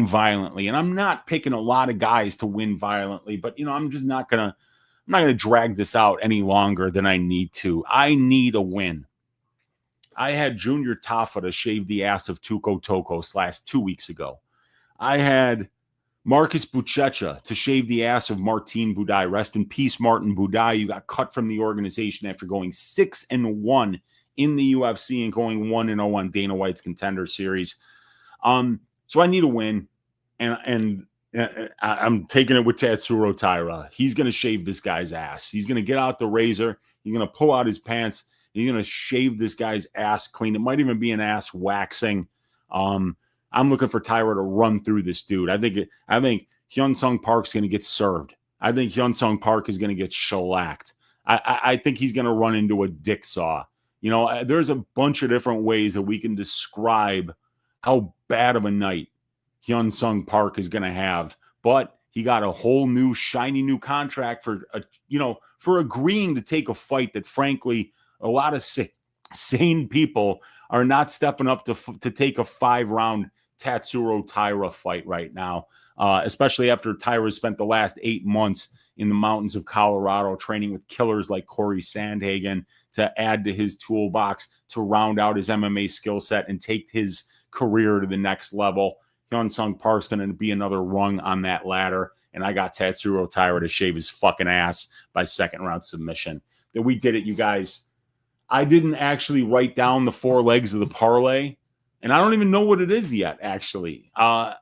violently? And I'm not picking a lot of guys to win violently, but, I'm just not going to drag this out any longer than I need to. I need a win. I had Junior Tafa to shave the ass of Tuco Tokos 2 weeks ago. I had Marcus Buchecha to shave the ass of Martin Budai. Rest in peace, Martin Budai. You got cut from the organization after going 6-1 in the UFC and going 1-0 on Dana White's Contender Series. So I need a win, and I'm taking it with Tatsuro Taira. He's going to shave this guy's ass. He's going to get out the razor. He's going to pull out his pants. He's going to shave this guy's ass clean. It might even be an ass waxing. I'm looking for Taira to run through this dude. I think Hyun-Sung Park's going to get served. I think Hyun-Sung Park is going to get shellacked. I think he's going to run into a dick saw. There's a bunch of different ways that we can describe how bad of a night Hyun-Sung Park is going to have. But he got a whole new, shiny new contract for agreeing to take a fight that, frankly, a lot of sane people are not stepping up to take a 5-round Tatsuro Taira fight right now, especially after Taira spent the last 8 months in the mountains of Colorado training with killers like Corey Sandhagen to add to his toolbox to round out his MMA skill set and take his career to the next level. Hyun-Sung Park's going to be another rung on that ladder, and I got Tatsuro Taira to shave his fucking ass by 2nd-round submission. Then we did it, you guys. I didn't actually write down the 4 legs of the parlay, and I don't even know what it is yet, actually. I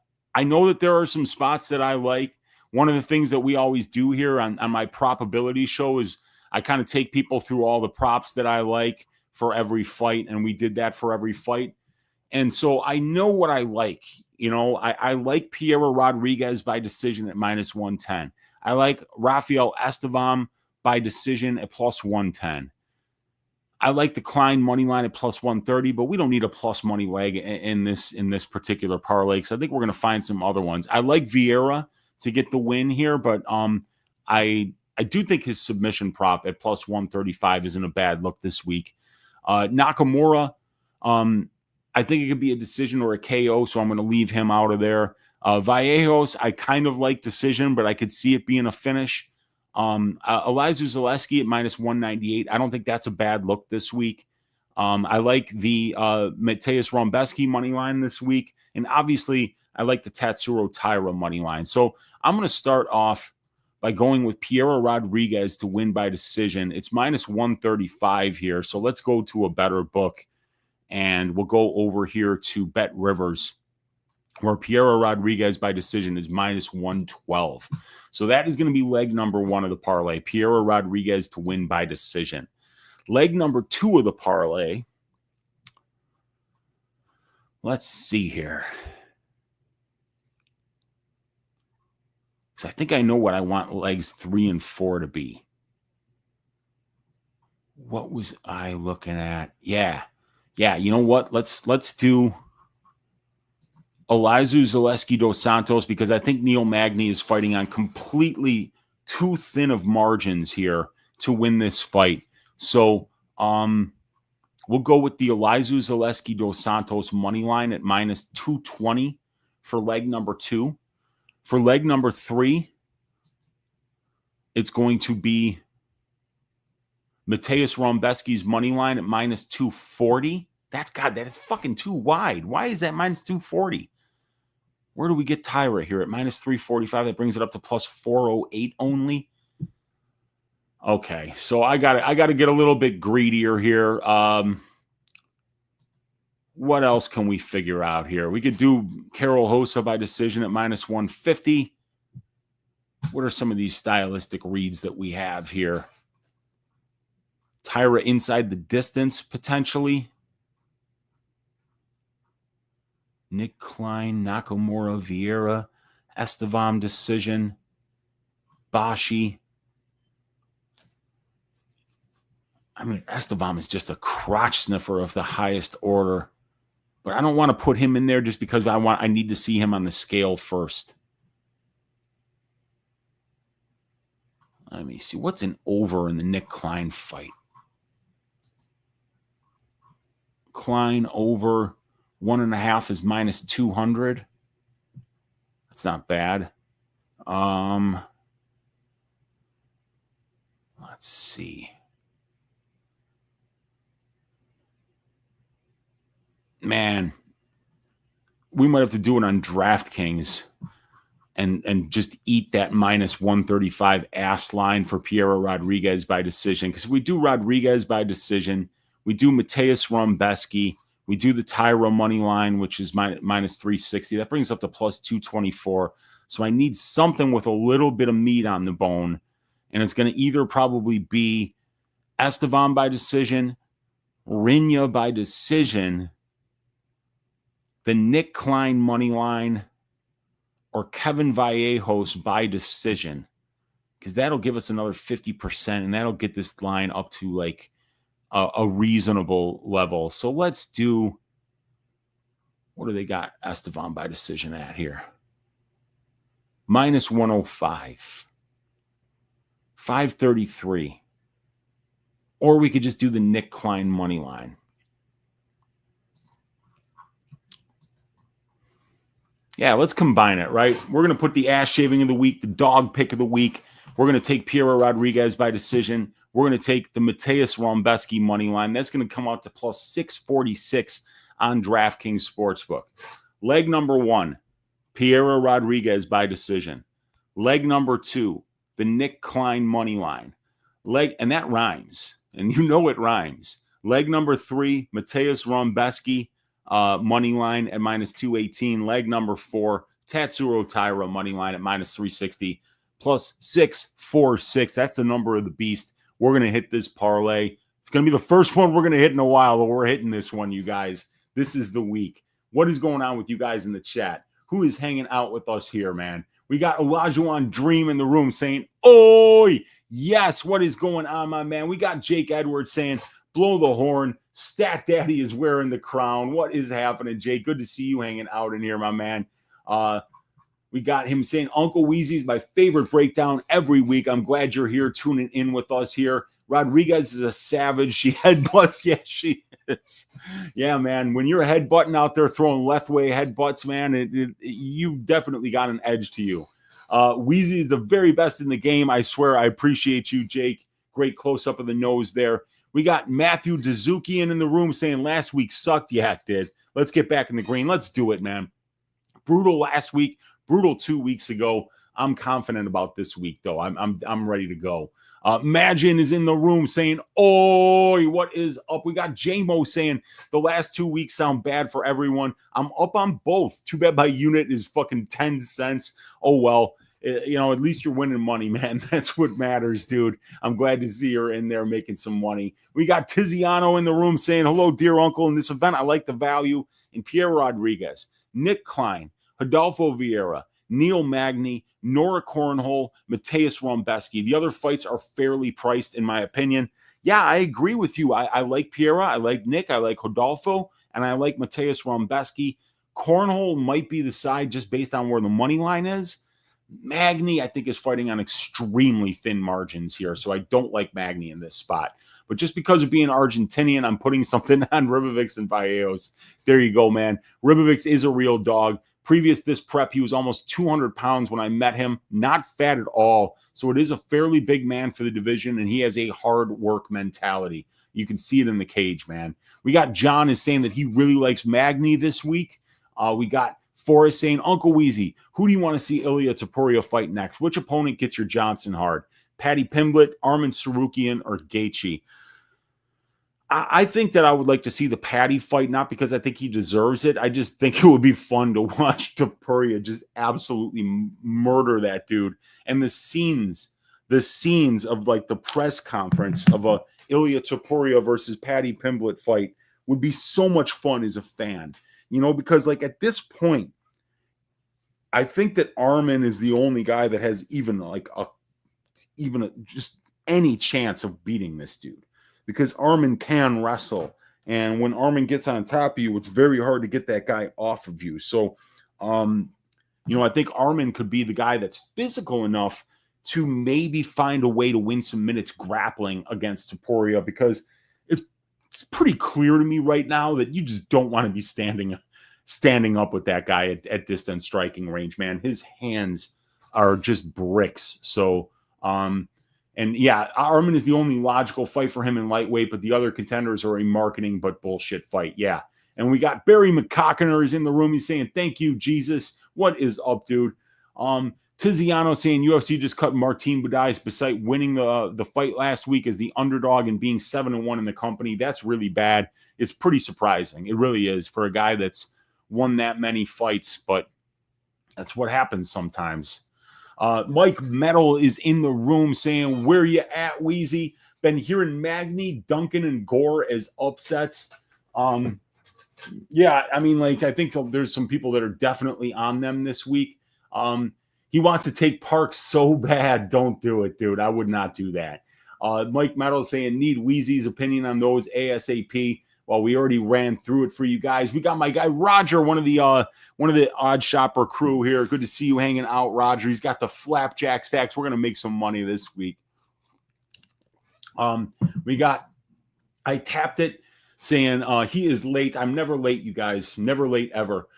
know that there are some spots that I like. One of the things that we always do here on my probability show is I kind of take people through all the props that I like for every fight, and we did that for every fight. And so I know what I like. I like Piera Rodriguez by decision at minus 110. I like Rafael Estevam by decision at plus 110. I like the Klein money line at plus 130, but we don't need a plus money leg in this particular parlay because I think we're going to find some other ones. I like Vieira to get the win here, but I do think his submission prop at plus 135 isn't a bad look this week. Nakamura, I think it could be a decision or a KO, so I'm going to leave him out of there. Vallejos, I kind of like decision, but I could see it being a finish. Elizeu Zaleski at minus 198. I don't think that's a bad look this week. I like the Matteas Rebeski money line this week. And obviously, I like the Tatsuro Taira money line. So I'm going to start off by going with Piera Rodriguez to win by decision. It's minus 135 here. So let's go to a better book. And we'll go over here to Bet Rivers, where Piera Rodriguez by decision is minus 112. So that is going to be leg number 1 of the parlay. Piera Rodriguez to win by decision. Leg number 2 of the parlay. Let's see here. Because I think I know what I want legs 3 and 4 to be. What was I looking at? Yeah, you know what? Let's do Elizeu Zaleski dos Santos, because I think Neil Magny is fighting on completely too thin of margins here to win this fight. So we'll go with the Elizeu Zaleski dos Santos money line at minus 220 for leg number 2. For leg number 3, it's going to be Matteas Rebeski's money line at minus 240. That is fucking too wide. Why is that minus 240? Where do we get Taira here at minus 345? That brings it up to plus 408 only. Okay, so I got to get a little bit greedier here. What else can we figure out here? We could do Carol Hosa by decision at minus 150. What are some of these stylistic reads that we have here? Taira inside the distance, potentially. Nick Klein, Nakamura, Vieira, Estevam decision, Bashi. I mean, Estevam is just a crotch sniffer of the highest order. But I don't want to put him in there just because I need to see him on the scale first. Let me see. What's an over in the Nick Klein fight? Klein over 1.5 is minus 200. That's not bad. Let's see. Man, we might have to do it on DraftKings and just eat that minus 135 ass line for Piero Rodriguez by decision. Because if we do Rodriguez by decision, we do Matteas Rebeski, we do the Taira money line, which is minus 360. That brings up to plus 224. So I need something with a little bit of meat on the bone. And it's going to either probably be Estevam by decision, Rinya by decision, the Nick Klein money line, or Kevin Vallejos by decision, because that'll give us another 50%, and that'll get this line up to like a reasonable level. So let's do, what do they got Estevam by decision at here? Minus 105, 533. Or we could just do the Nick Klein money line. Yeah, let's combine it, right? We're going to put the ass shaving of the week, the dog pick of the week. We're going to take Piero Rodriguez by decision. We're going to take the Matteas Rebeski money line. That's going to come out to plus 646 on DraftKings Sportsbook. Leg number 1, Piero Rodriguez by decision. Leg number 2, the Nick Klein money line. And that rhymes, and you know it rhymes. Leg number 3, Matteas Rebeski money line at minus 218. Leg number 4, Tatsuro Taira money line at minus 360, plus 646. That's the number of the beast. We're going to hit this parlay. It's going to be the first one we're going to hit in a while, but we're hitting this one, you guys. This is the week. What is going on with you guys in the chat? Who is hanging out with us here, man? We got Olajuwon Dream in the room saying, "Oi, yes, what is going on, my man?" We got Jake Edwards saying, "Blow the horn. Stat Daddy is wearing the crown." What is happening, Jake? Good to see you hanging out in here, my man. We got him saying, "Uncle Weezy is my favorite breakdown every week. I'm glad you're here tuning in with us here." Rodriguez is a savage. She headbutts. Yeah, she is. Yeah, man. When you're headbutting out there throwing left way headbutts, man, you've definitely got an edge to you. Weezy is the very best in the game. I swear. I appreciate you, Jake. Great close up of the nose there. We got Matthew Dazukian in the room saying last week sucked. Yeah, it did. Let's get back in the green. Let's do it, man. Brutal last week. Brutal 2 weeks ago. I'm confident about this week, though. I'm ready to go. Magin is in the room saying, "Oi, what is up?" We got J-Mo saying the last 2 weeks sound bad for everyone. I'm up on both. Too bad my unit is fucking 10 cents. Oh, well. You know, at least you're winning money, man. That's what matters, dude. I'm glad to see her in there making some money. We got Tiziano in the room saying, "Hello, dear uncle. In this event, I like the value in Piero Rodriguez, Nick Klein, Adolfo Vieira, Neil Magny, Norah Cornhole, Matteas Rebeski. The other fights are fairly priced, in my opinion." Yeah, I agree with you. I like Piero. I like Nick. I like Adolfo. And I like Matteas Rebeski. Cornhole might be the side just based on where the money line is. Magny, I think, is fighting on extremely thin margins here, so I don't like Magny in this spot. But just because of being Argentinian, I'm putting something on Rivix and Vallejos. There you go, man. Rivix is a real dog. Previous this prep, he was almost 200 pounds when I met him. Not fat at all. So it is a fairly big man for the division, and he has a hard work mentality. You can see it in the cage, man. We got John is saying that he really likes Magny this week. We got Forrest saying, "Uncle Weezy, who do you want to see Ilia Topuria fight next? Which opponent gets your Johnson hard? Paddy Pimblett, Arman Sarukian, or Gaethje?" I think that I would like to see the Paddy fight, not because I think he deserves it. I just think it would be fun to watch Topuria just absolutely murder that dude. And the scenes of like the press conference of a Ilia Topuria versus Paddy Pimblett fight would be so much fun as a fan. You know, because like at this point, I think that Arman is the only guy that has even just any chance of beating this dude. because Armin can wrestle. And when Armin gets on top of you, it's very hard to get that guy off of you. So, I think Armin could be the guy that's physical enough to maybe find a way to win some minutes grappling against Topuria, because it's pretty clear to me right now that you just don't want to be standing up with that guy at distance striking range, man. His hands are just bricks. So, and yeah, Armin is the only logical fight for him in lightweight, but the other contenders are a marketing but bullshit fight. Yeah. And we got Barry McCockiner is in the room. He's saying, thank you, Jesus. What is up, dude? Tiziano saying UFC just cut Martin Budias beside winning the fight last week as the underdog and being 7-1 in the company. That's really bad. It's pretty surprising. It really is for a guy that's won that many fights, but that's what happens sometimes. Mike Metal is in the room saying, where you at, Weezy? Been hearing Magny, Duncan, and Gore as upsets. Yeah, I mean, like, I think there's some people that are definitely on them this week. He wants to take Park so bad. Don't do it, dude. I would not do that. Mike Metal saying, need Weezy's opinion on those ASAP. Well, we already ran through it for you guys. We got my guy Roger, one of the Odd Shopper crew here. Good to see you hanging out, Roger. He's got the flapjack stacks. We're gonna make some money this week. I tapped it saying he is late. I'm never late, you guys. Never late ever.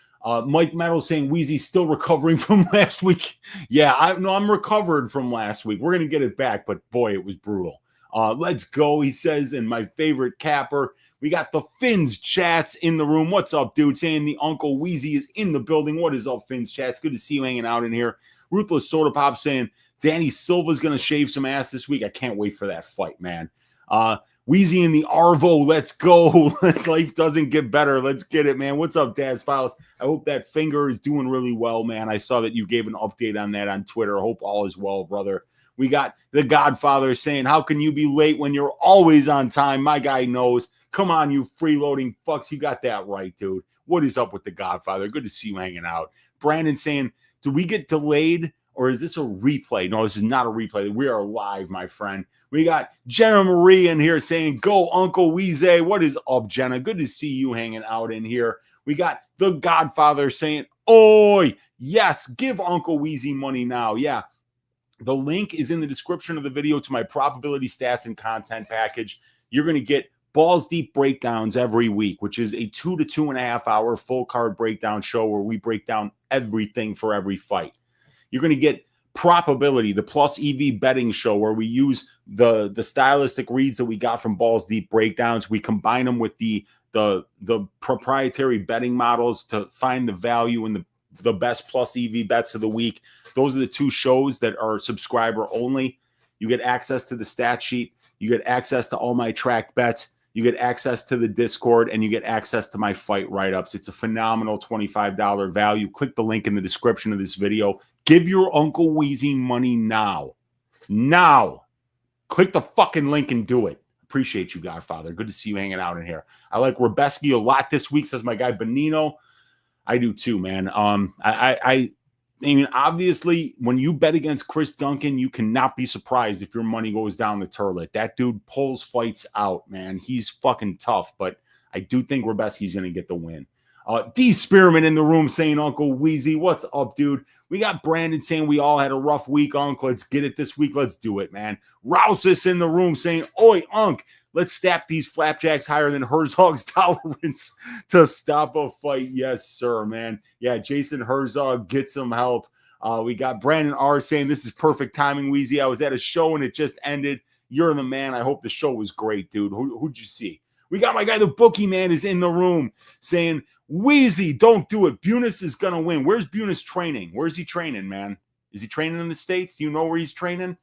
Mike Meadow saying Weezy's still recovering from last week. Yeah, I'm recovered from last week. We're gonna get it back, but boy, it was brutal. Let's go, he says, and my favorite capper. We got the Fins chats in the room. What's up, dude? Saying the Uncle Weezy is in the building. What is up, Fins chats? Good to see you hanging out in here. Ruthless Soda Pop saying Danny Silva's gonna shave some ass this week. I can't wait for that fight, man. Weezy in the Arvo, let's go. Life doesn't get better. Let's get it, man. What's up, Daz Files? I hope that finger is doing really well, man. I saw that you gave an update on that on Twitter. I hope all is well, brother. We got the Godfather saying, how can you be late when you're always on time? My guy knows. Come on, you freeloading fucks. You got that right, dude. What is up with the Godfather? Good to see you hanging out. Brandon saying, did we get delayed? Or is this a replay? No, this is not a replay. We are live, my friend. We got Jenna Marie in here saying, go Uncle Weezy. What is up, Jenna? Good to see you hanging out in here. We got the Godfather saying, oi, yes, give Uncle Weezy money now. Yeah, the link is in the description of the video to my probability stats and content package. You're going to get balls deep breakdowns every week, which is a 2 to 2.5 hour full card breakdown show where we break down everything for every fight. You're going to get Probability, the Plus EV betting show, where we use the stylistic reads that we got from Balls Deep Breakdowns. We combine them with the proprietary betting models to find the value in the best Plus EV bets of the week. Those are the two shows that are subscriber only. You get access to the stat sheet. You get access to all my track bets. You get access to the Discord, and you get access to my fight write-ups. It's a phenomenal $25 value. Click the link in the description of this video. Give your Uncle Weezy money now. Now. Click the fucking link and do it. Appreciate you, Godfather. Good to see you hanging out in here. I like Rebeski a lot this week, says my guy Benino. I do too, man. I mean, obviously, when you bet against Chris Duncan, you cannot be surprised if your money goes down the toilet. That dude pulls fights out, man. He's fucking tough, but I do think Rebeski's going to get the win. D. Spearman in the room saying, Uncle Weezy, what's up, dude? We got Brandon saying we all had a rough week, Unc. Let's get it this week. Let's do it, man. Rousus in the room saying, oi, Unc, let's stack these flapjacks higher than Herzog's tolerance to stop a fight. Yes, sir, man. Yeah, Jason Herzog, get some help. We got Brandon R. saying, this is perfect timing, Weezy. I was at a show and it just ended. You're the man. I hope the show was great, dude. Who'd you see? We got my guy, the Bookie Man, is in the room saying, Weezy, don't do it. Buunas is going to win. Where's Buunas training? Where's he training, man? Is he training in the States? Do you know where he's training?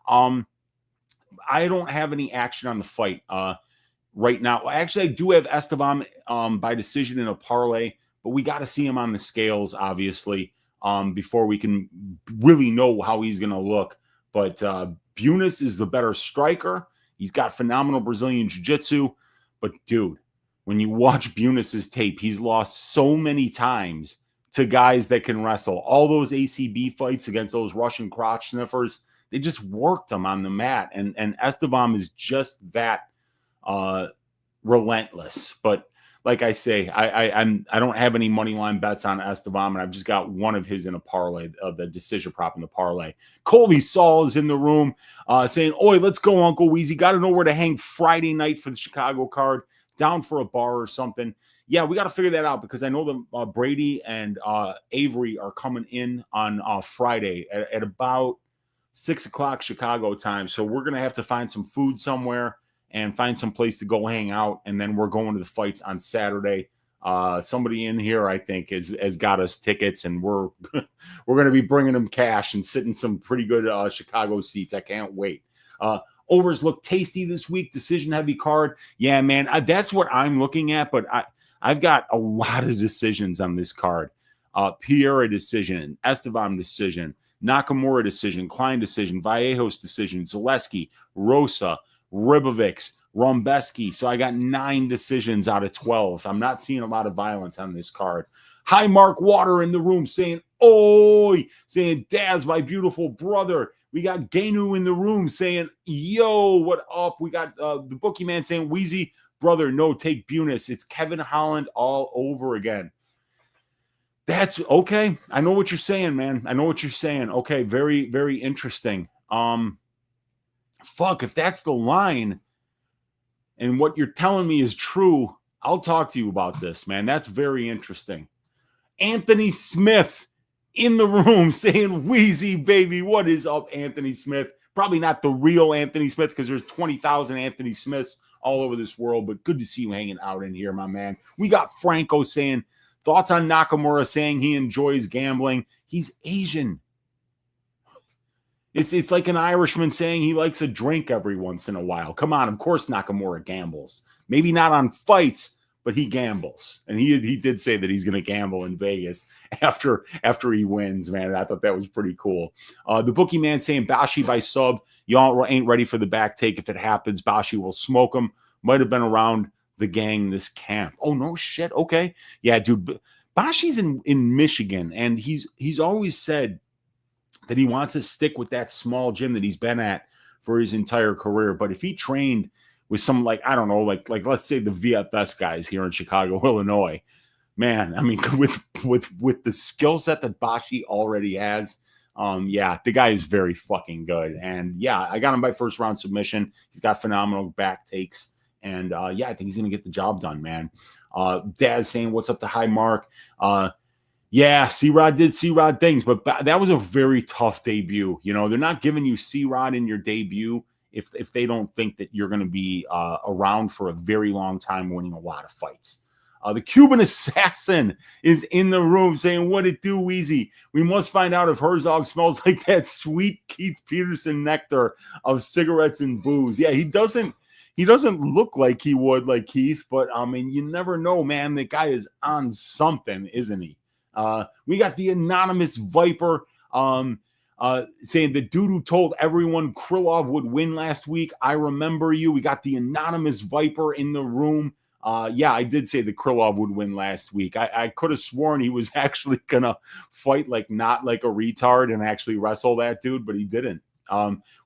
I don't have any action on the fight right now. Actually, I do have Estam by decision in a parlay, but we got to see him on the scales, obviously, before we can really know how he's going to look. But Buunas is the better striker. He's got phenomenal Brazilian jiu-jitsu. But, dude, when you watch Buunas' tape, he's lost so many times to guys that can wrestle. All those ACB fights against those Russian crotch sniffers, they just worked him on the mat. And Estevam is just that relentless. But like I say, I don't have any money line bets on Estam, and I've just got one of his in a parlay, the decision prop in the parlay. Colby Saul is in the room saying, "Oi, let's go, Uncle Weezy. Got to know where to hang Friday night for the Chicago card. Down for a bar or something." Yeah, we got to figure that out because I know that Brady and Avery are coming in on Friday at about 6 o'clock Chicago time. So we're going to have to find some food somewhere and find some place to go hang out. And then we're going to the fights on Saturday. Somebody in here, I think, has got us tickets, and we're going to be bringing them cash and sitting some pretty good Chicago seats. I can't wait. Overs look tasty this week. Decision heavy card. Yeah, man, that's what I'm looking at. But I've got a lot of decisions on this card. Pierre decision, Esteban decision, Nakamura decision, Klein decision, Vallejos decision, Zaleski, Rosa, Ribovix, Rebeski. So I got 9 decisions out of 12. I'm not seeing a lot of violence on this card. Hi, Mark Water in the room saying, "Oi," saying, "Daz, my beautiful brother." We got Gainu in the room saying, "Yo, what up?" We got the bookie man saying, "Weezy, brother, no, take Buunas." It's Kevin Holland all over again. That's okay. I know what you're saying, man. I know what you're saying. Okay, very, very interesting. Fuck, if that's the line and what you're telling me is true, I'll talk to you about this, man. That's very interesting. Anthony Smith in the room saying, "Weezy, baby." What is up, Anthony Smith? Probably not the real Anthony Smith because there's 20,000 Anthony Smiths all over this world, but good to see you hanging out in here, my man. We got Franco saying, thoughts on Nakamura, saying he enjoys gambling. He's Asian. It's like an Irishman saying he likes a drink every once in a while. Come on, of course Nakamura gambles. Maybe not on fights, but he gambles. And he did say that he's going to gamble in Vegas after he wins, man. I thought that was pretty cool. The bookie man saying Bashi by sub. Y'all ain't ready for the back take. If it happens, Bashi will smoke him. Might have been around the gang this camp. Oh, no shit. Okay. Yeah, dude. Bashi's in Michigan, and he's always said that he wants to stick with that small gym that he's been at for his entire career. But if he trained with some, like, I don't know, like let's say the VFS guys here in Chicago, Illinois, man, I mean, with the skill set that Bashi already has, yeah, the guy is very fucking good. And yeah, I got him by first round submission. He's got phenomenal back takes. And yeah, I think he's going to get the job done, man. Daz saying, "What's up to High Mark?" Yeah, C-Rod did C-Rod things, but that was a very tough debut. You know, they're not giving you C-Rod in your debut if they don't think that you're going to be around for a very long time winning a lot of fights. The Cuban Assassin is in the room saying, "What it do, Weezy? We must find out if Herzog smells like that sweet Keith Peterson nectar of cigarettes and booze." Yeah, he doesn't look like he would, like Keith, but I mean, you never know, man. The guy is on something, isn't he? We got the anonymous Viper saying the dude who told everyone Krylov would win last week. I remember you. We got the anonymous Viper in the room. Yeah, I did say that Krylov would win last week. I could have sworn he was actually going to fight not like a retard and actually wrestle that dude, but he didn't.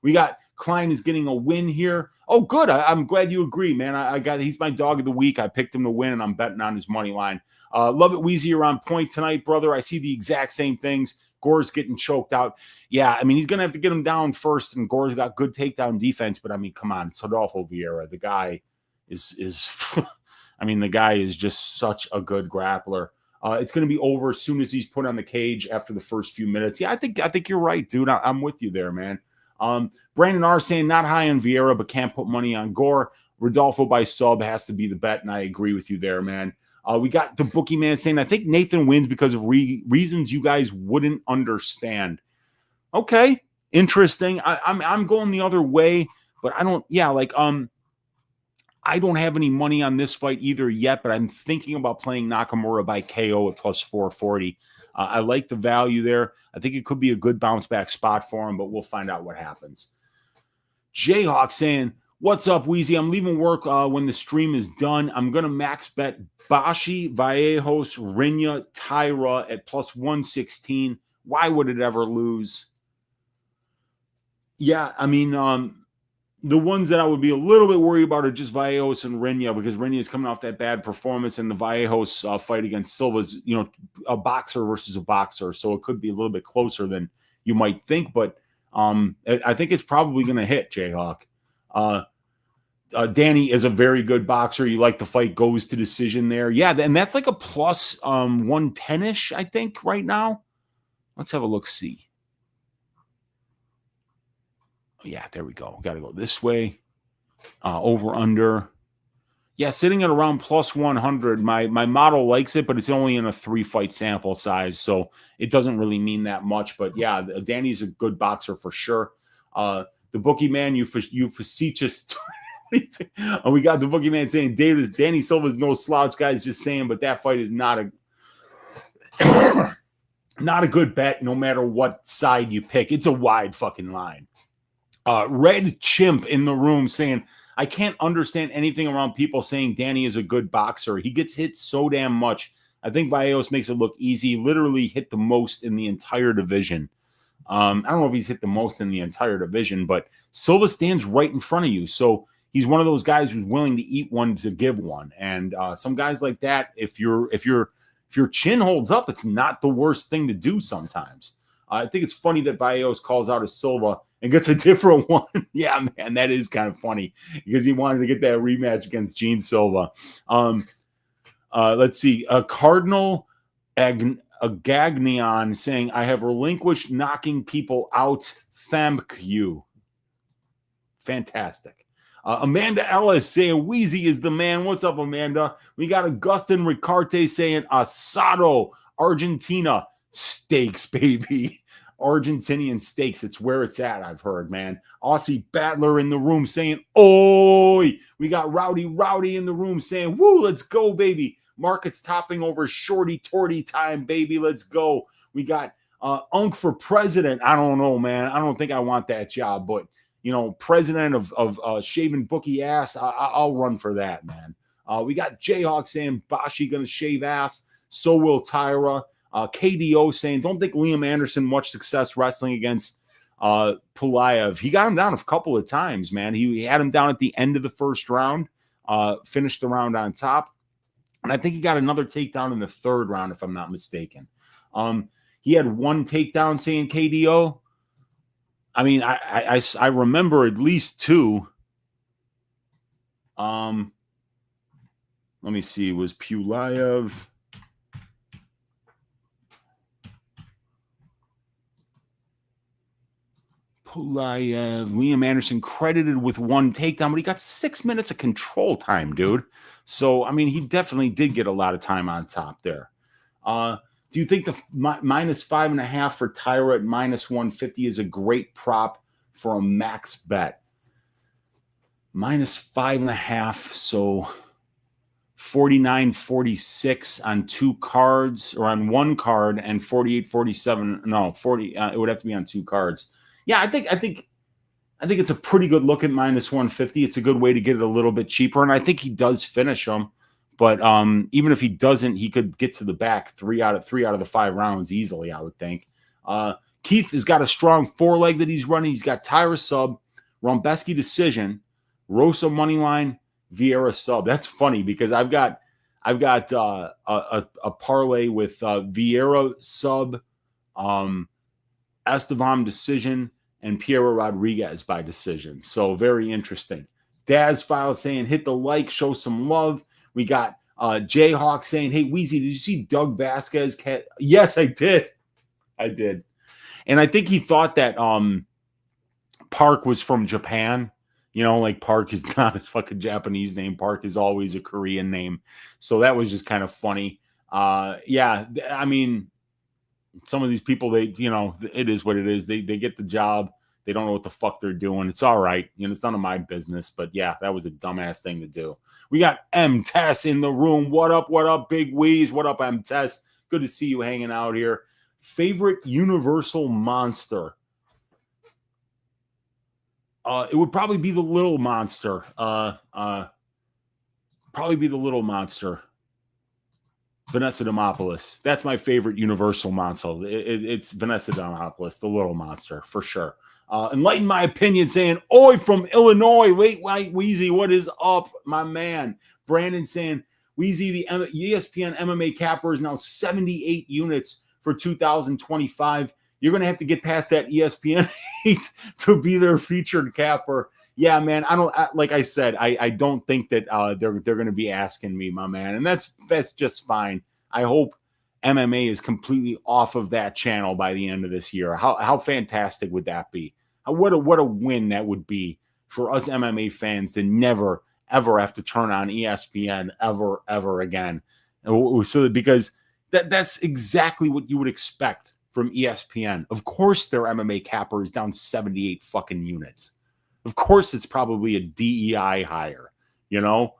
We got Klein is getting a win here. Oh, good. I'm glad you agree, man. He's my dog of the week. I picked him to win, and I'm betting on his money line. Love it, Weezy. You're on point tonight, brother. I see the exact same things. Gore's getting choked out. Yeah, I mean, he's going to have to get him down first, and Gore's got good takedown defense, but I mean, come on. It's Rodolfo Vieira. The guy is I mean, the guy is just such a good grappler. It's going to be over as soon as he's put on the cage after the first few minutes. Yeah, I think you're right, dude. I'm with you there, man. Brandon R saying not high on Vieira, but can't put money on Gore. Rodolfo by sub has to be the bet, and I agree with you there, man. We got the bookie man saying, I think Nathan wins because of reasons you guys wouldn't understand. Okay, interesting. I'm going the other way, but I don't. Yeah, I don't have any money on this fight either yet, but I'm thinking about playing Nakamura by KO at plus 440. I like the value there. I think it could be a good bounce back spot for him, but we'll find out what happens. Jayhawk saying, what's up, Weezy? I'm leaving work when the stream is done. I'm going to max bet Bashi, Vallejos, Rinya, Taira at plus 116. Why would it ever lose? Yeah, I mean, The ones that I would be a little bit worried about are just Vallejos and Renya, because Renya is coming off that bad performance, and the Vallejos fight against Silva's, a boxer versus a boxer, so it could be a little bit closer than you might think, but I think it's probably going to hit, Jayhawk. Danny is a very good boxer. You like the fight goes to decision there. Yeah, and that's like a plus 110-ish, I think, right now. Let's have a look-see. Yeah, there we go. Got to go this way. Over, under. Yeah, sitting at around plus 100. My model likes it, but it's only in a 3-fight sample size, so it doesn't really mean that much. But yeah, Danny's a good boxer for sure. The bookie man, you facetious. We got the bookie man saying Danny Silva's no slouch, guys. Just saying, but that fight is not a not a good bet, no matter what side you pick. It's a wide fucking line. Red Chimp in the room saying, I can't understand anything around people saying Danny is a good boxer. He gets hit so damn much. I think Vallejos makes it look easy. Literally hit the most in the entire division. I don't know if he's hit the most in the entire division, but Silva stands right in front of you. So he's one of those guys who's willing to eat one to give one. And some guys like that, if your chin holds up, it's not the worst thing to do sometimes. I think it's funny that Vallejos calls out a Silva and gets a different one. Yeah, man, that is kind of funny because he wanted to get that rematch against Gene Silva. Let's see. Cardinal Agagnion saying, I have relinquished knocking people out. Thank you. Fantastic. Amanda Ellis saying, Weezy is the man. What's up, Amanda? We got Augustin Ricarte saying, Asado, Argentina. Steaks, baby. Argentinian steaks. It's where it's at, I've heard, man. Aussie Battler in the room saying, oi. We got Rowdy in the room saying, woo, let's go, baby. Markets topping over shorty torty time, baby. Let's go. We got Unk for president. I don't know, man. I don't think I want that job, but president of shaving bookie ass, I'll run for that, man. We got Jayhawk saying Bashi gonna shave ass. So will Taira. KDO saying, don't think Liam Anderson much success wrestling against Pulev. He got him down a couple of times, man. He had him down at the end of the first round, finished the round on top. And I think he got another takedown in the third round, if I'm not mistaken. He had one takedown saying KDO. I mean, I remember at least two. Let me see. It was Pulev. Liam Anderson credited with one takedown, but he got 6 minutes of control time, dude. So, I mean, he definitely did get a lot of time on top there. Do you think the minus 5.5 for Taira at minus 150 is a great prop for a max bet? Minus 5.5, so 49.46 on two cards, or on one card, and 48.47. No, 40. It would have to be on two cards. Yeah, I think it's a pretty good look at minus 150. It's a good way to get it a little bit cheaper, and I think he does finish him. But even if he doesn't, he could get to the back three out of the 5 rounds easily, I would think. Keith has got a strong 4-leg that he's running. He's got Taira sub, Rebeski decision, Rosa money line, Vieira sub. That's funny because I've got a parlay with Vieira sub, Estevam decision, and Piero Rodriguez by decision. So very interesting. Daz File saying, hit the like, show some love. We got Jayhawk saying, hey, Weezy, did you see Doug Vasquez? Yes, I did. And I think he thought that Park was from Japan. Like Park is not a fucking Japanese name. Park is always a Korean name. So that was just kind of funny. Yeah, I mean, some of these people, it is what it is. They get the job. They don't know what the fuck they're doing. It's all right. It's none of my business. But yeah, that was a dumbass thing to do. We got M. Tess in the room. What up, Big Weez? What up, M. Tess? Good to see you hanging out here. Favorite Universal monster? It would probably be the Little Monster. Vanessa Demopoulos. That's my favorite Universal monster. It's Vanessa Demopoulos, the little monster, for sure. Enlighten my opinion, saying, oi, from Illinois, late white Weezy, what is up, my man? Brandon saying, Weezy, the ESPN MMA capper is now 78 units for 2025. You're going to have to get past that ESPN 8 to be their featured capper. Yeah, man, like I said, I don't think that they're going to be asking me, my man, and that's just fine. I hope MMA is completely off of that channel by the end of this year. How fantastic would that be? What a win that would be for us MMA fans to never ever have to turn on ESPN ever again. So because that's exactly what you would expect from ESPN. Of course, their MMA capper is down 78 fucking units. Of course, it's probably a DEI hire, you know?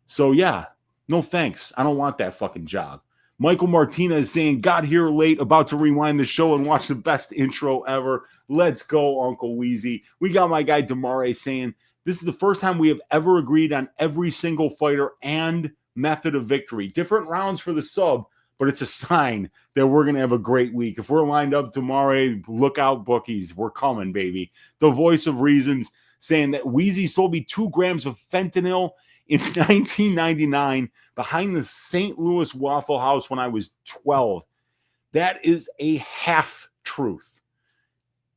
So, yeah, no thanks. I don't want that fucking job. Michael Martinez saying, got here late, about to rewind the show and watch the best intro ever. Let's go, Uncle Weezy. We got my guy Damare saying, this is the first time we have ever agreed on every single fighter and method of victory. Different rounds for the sub, but it's a sign that we're going to have a great week. If we're lined up tomorrow, look out, bookies. We're coming, baby. The voice of reasons saying that Weezy sold me 2 grams of fentanyl in 1999 behind the St. Louis Waffle House when I was 12. That is a half truth.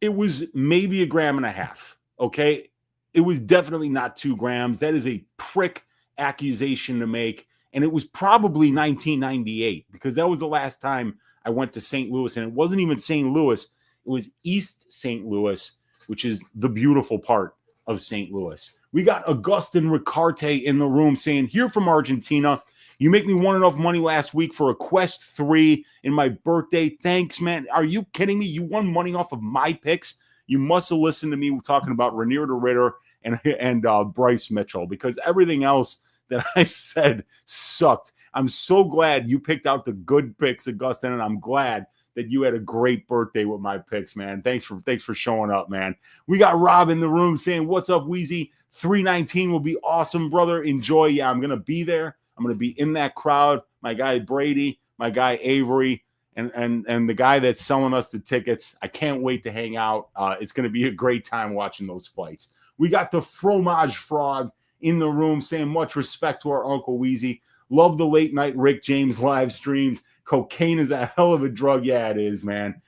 It was maybe 1.5 grams, okay? It was definitely not 2 grams. That is a prick accusation to make. And it was probably 1998 because that was the last time I went to St. Louis. And it wasn't even St. Louis. It was East St. Louis, which is the beautiful part of St. Louis. We got Augustin Ricarte in the room saying, here from Argentina, you make me won enough money last week for a Quest 3 in my birthday. Thanks, man. Are you kidding me? You won money off of my picks? You must have listened to me talking about Ranier the Ritter and Bryce Mitchell, because everything else that I said sucked. I'm so glad you picked out the good picks, Augustin, and I'm glad that you had a great birthday with my picks, man. Thanks for showing up, man. We got Rob in the room saying, what's up, Weezy? 319 will be awesome, brother. Enjoy. Yeah, I'm going to be there. I'm going to be in that crowd. My guy Brady, my guy Avery, and the guy that's selling us the tickets. I can't wait to hang out. It's going to be a great time watching those fights. We got the Fromage Frog in the room saying much respect to our Uncle Weezy. Love the late night Rick James live streams. Cocaine is a hell of a drug. Yeah, it is, man.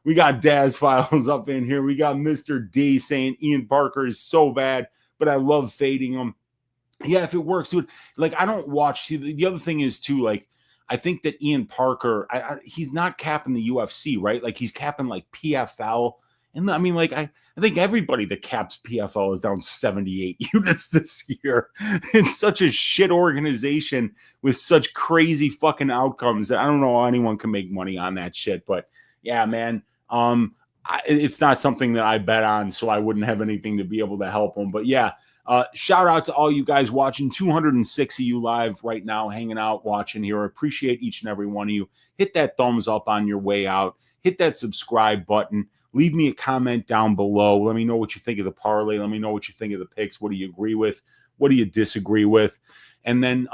We got Daz Files up in here. We got Mr. D saying Ian Parker is so bad, but I love fading him. Yeah, if it works, dude. Like, I don't watch. The other thing is, too, like, I think that Ian Parker, he's not capping the UFC, right? Like, he's capping, like, PFL. And, I mean, like, I think everybody that caps PFL is down 78 units this year. It's such a shit organization with such crazy fucking outcomes that I don't know how anyone can make money on that shit. But, yeah, man, it's not something that I bet on, so I wouldn't have anything to be able to help them. But, yeah. Shout out to all you guys watching, 206 of you live right now, hanging out, watching here. I appreciate each and every one of you. Hit that thumbs up on your way out. Hit that subscribe button. Leave me a comment down below. Let me know what you think of the parlay. Let me know what you think of the picks. What do you agree with? What do you disagree with? And then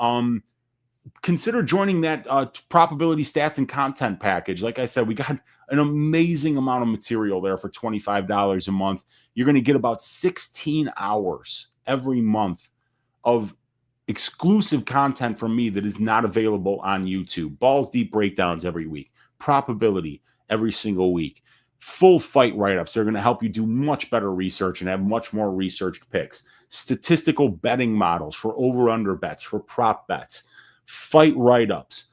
consider joining that probability stats and content package. Like I said, we got an amazing amount of material there for $25 a month. You're going to get about 16 hours every month of exclusive content from me that is not available on YouTube. Balls deep breakdowns every week. Probability every single week. Full fight write-ups. They're going to help you do much better research and have much more researched picks. Statistical betting models for over-under bets, for prop bets. Fight write-ups.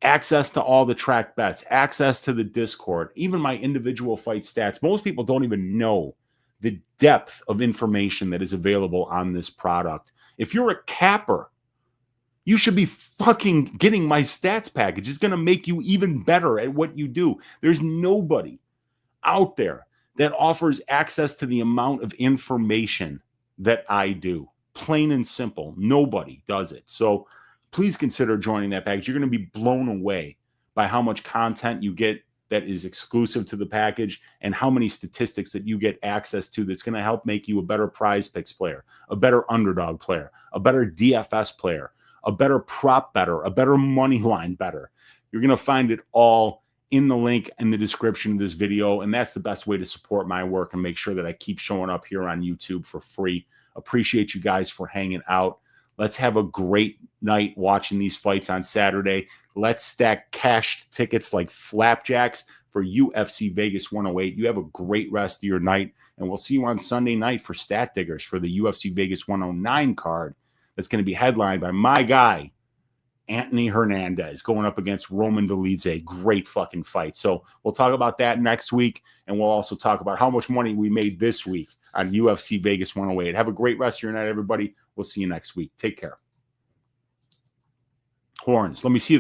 Access to all the track bets. Access to the Discord. Even my individual fight stats. Most people don't even know the depth of information that is available on this product. If you're a capper, you should be fucking getting my stats package. It's going to make you even better at what you do. There's nobody out there that offers access to the amount of information that I do. Plain and simple. Nobody does it. So please consider joining that package. You're going to be blown away by how much content you get that is exclusive to the package and how many statistics that you get access to that's going to help make you a better prize picks player, a better underdog player, a better DFS player, a better prop better, a better money line better. You're going to find it all in the link in the description of this video. And that's the best way to support my work and make sure that I keep showing up here on YouTube for free. Appreciate you guys for hanging out. Let's have a great night watching these fights on Saturday. Let's stack cash tickets like flapjacks for UFC Vegas 108. You have a great rest of your night, and we'll see you on Sunday night for Stat Diggers for the UFC Vegas 109 card that's going to be headlined by my guy, Anthony Hernandez, going up against Roman Dolidze. Great fucking fight. So we'll talk about that next week, and we'll also talk about how much money we made this week on UFC Vegas 108. Have a great rest of your night, everybody. We'll see you next week. Take care. Horns. Let me see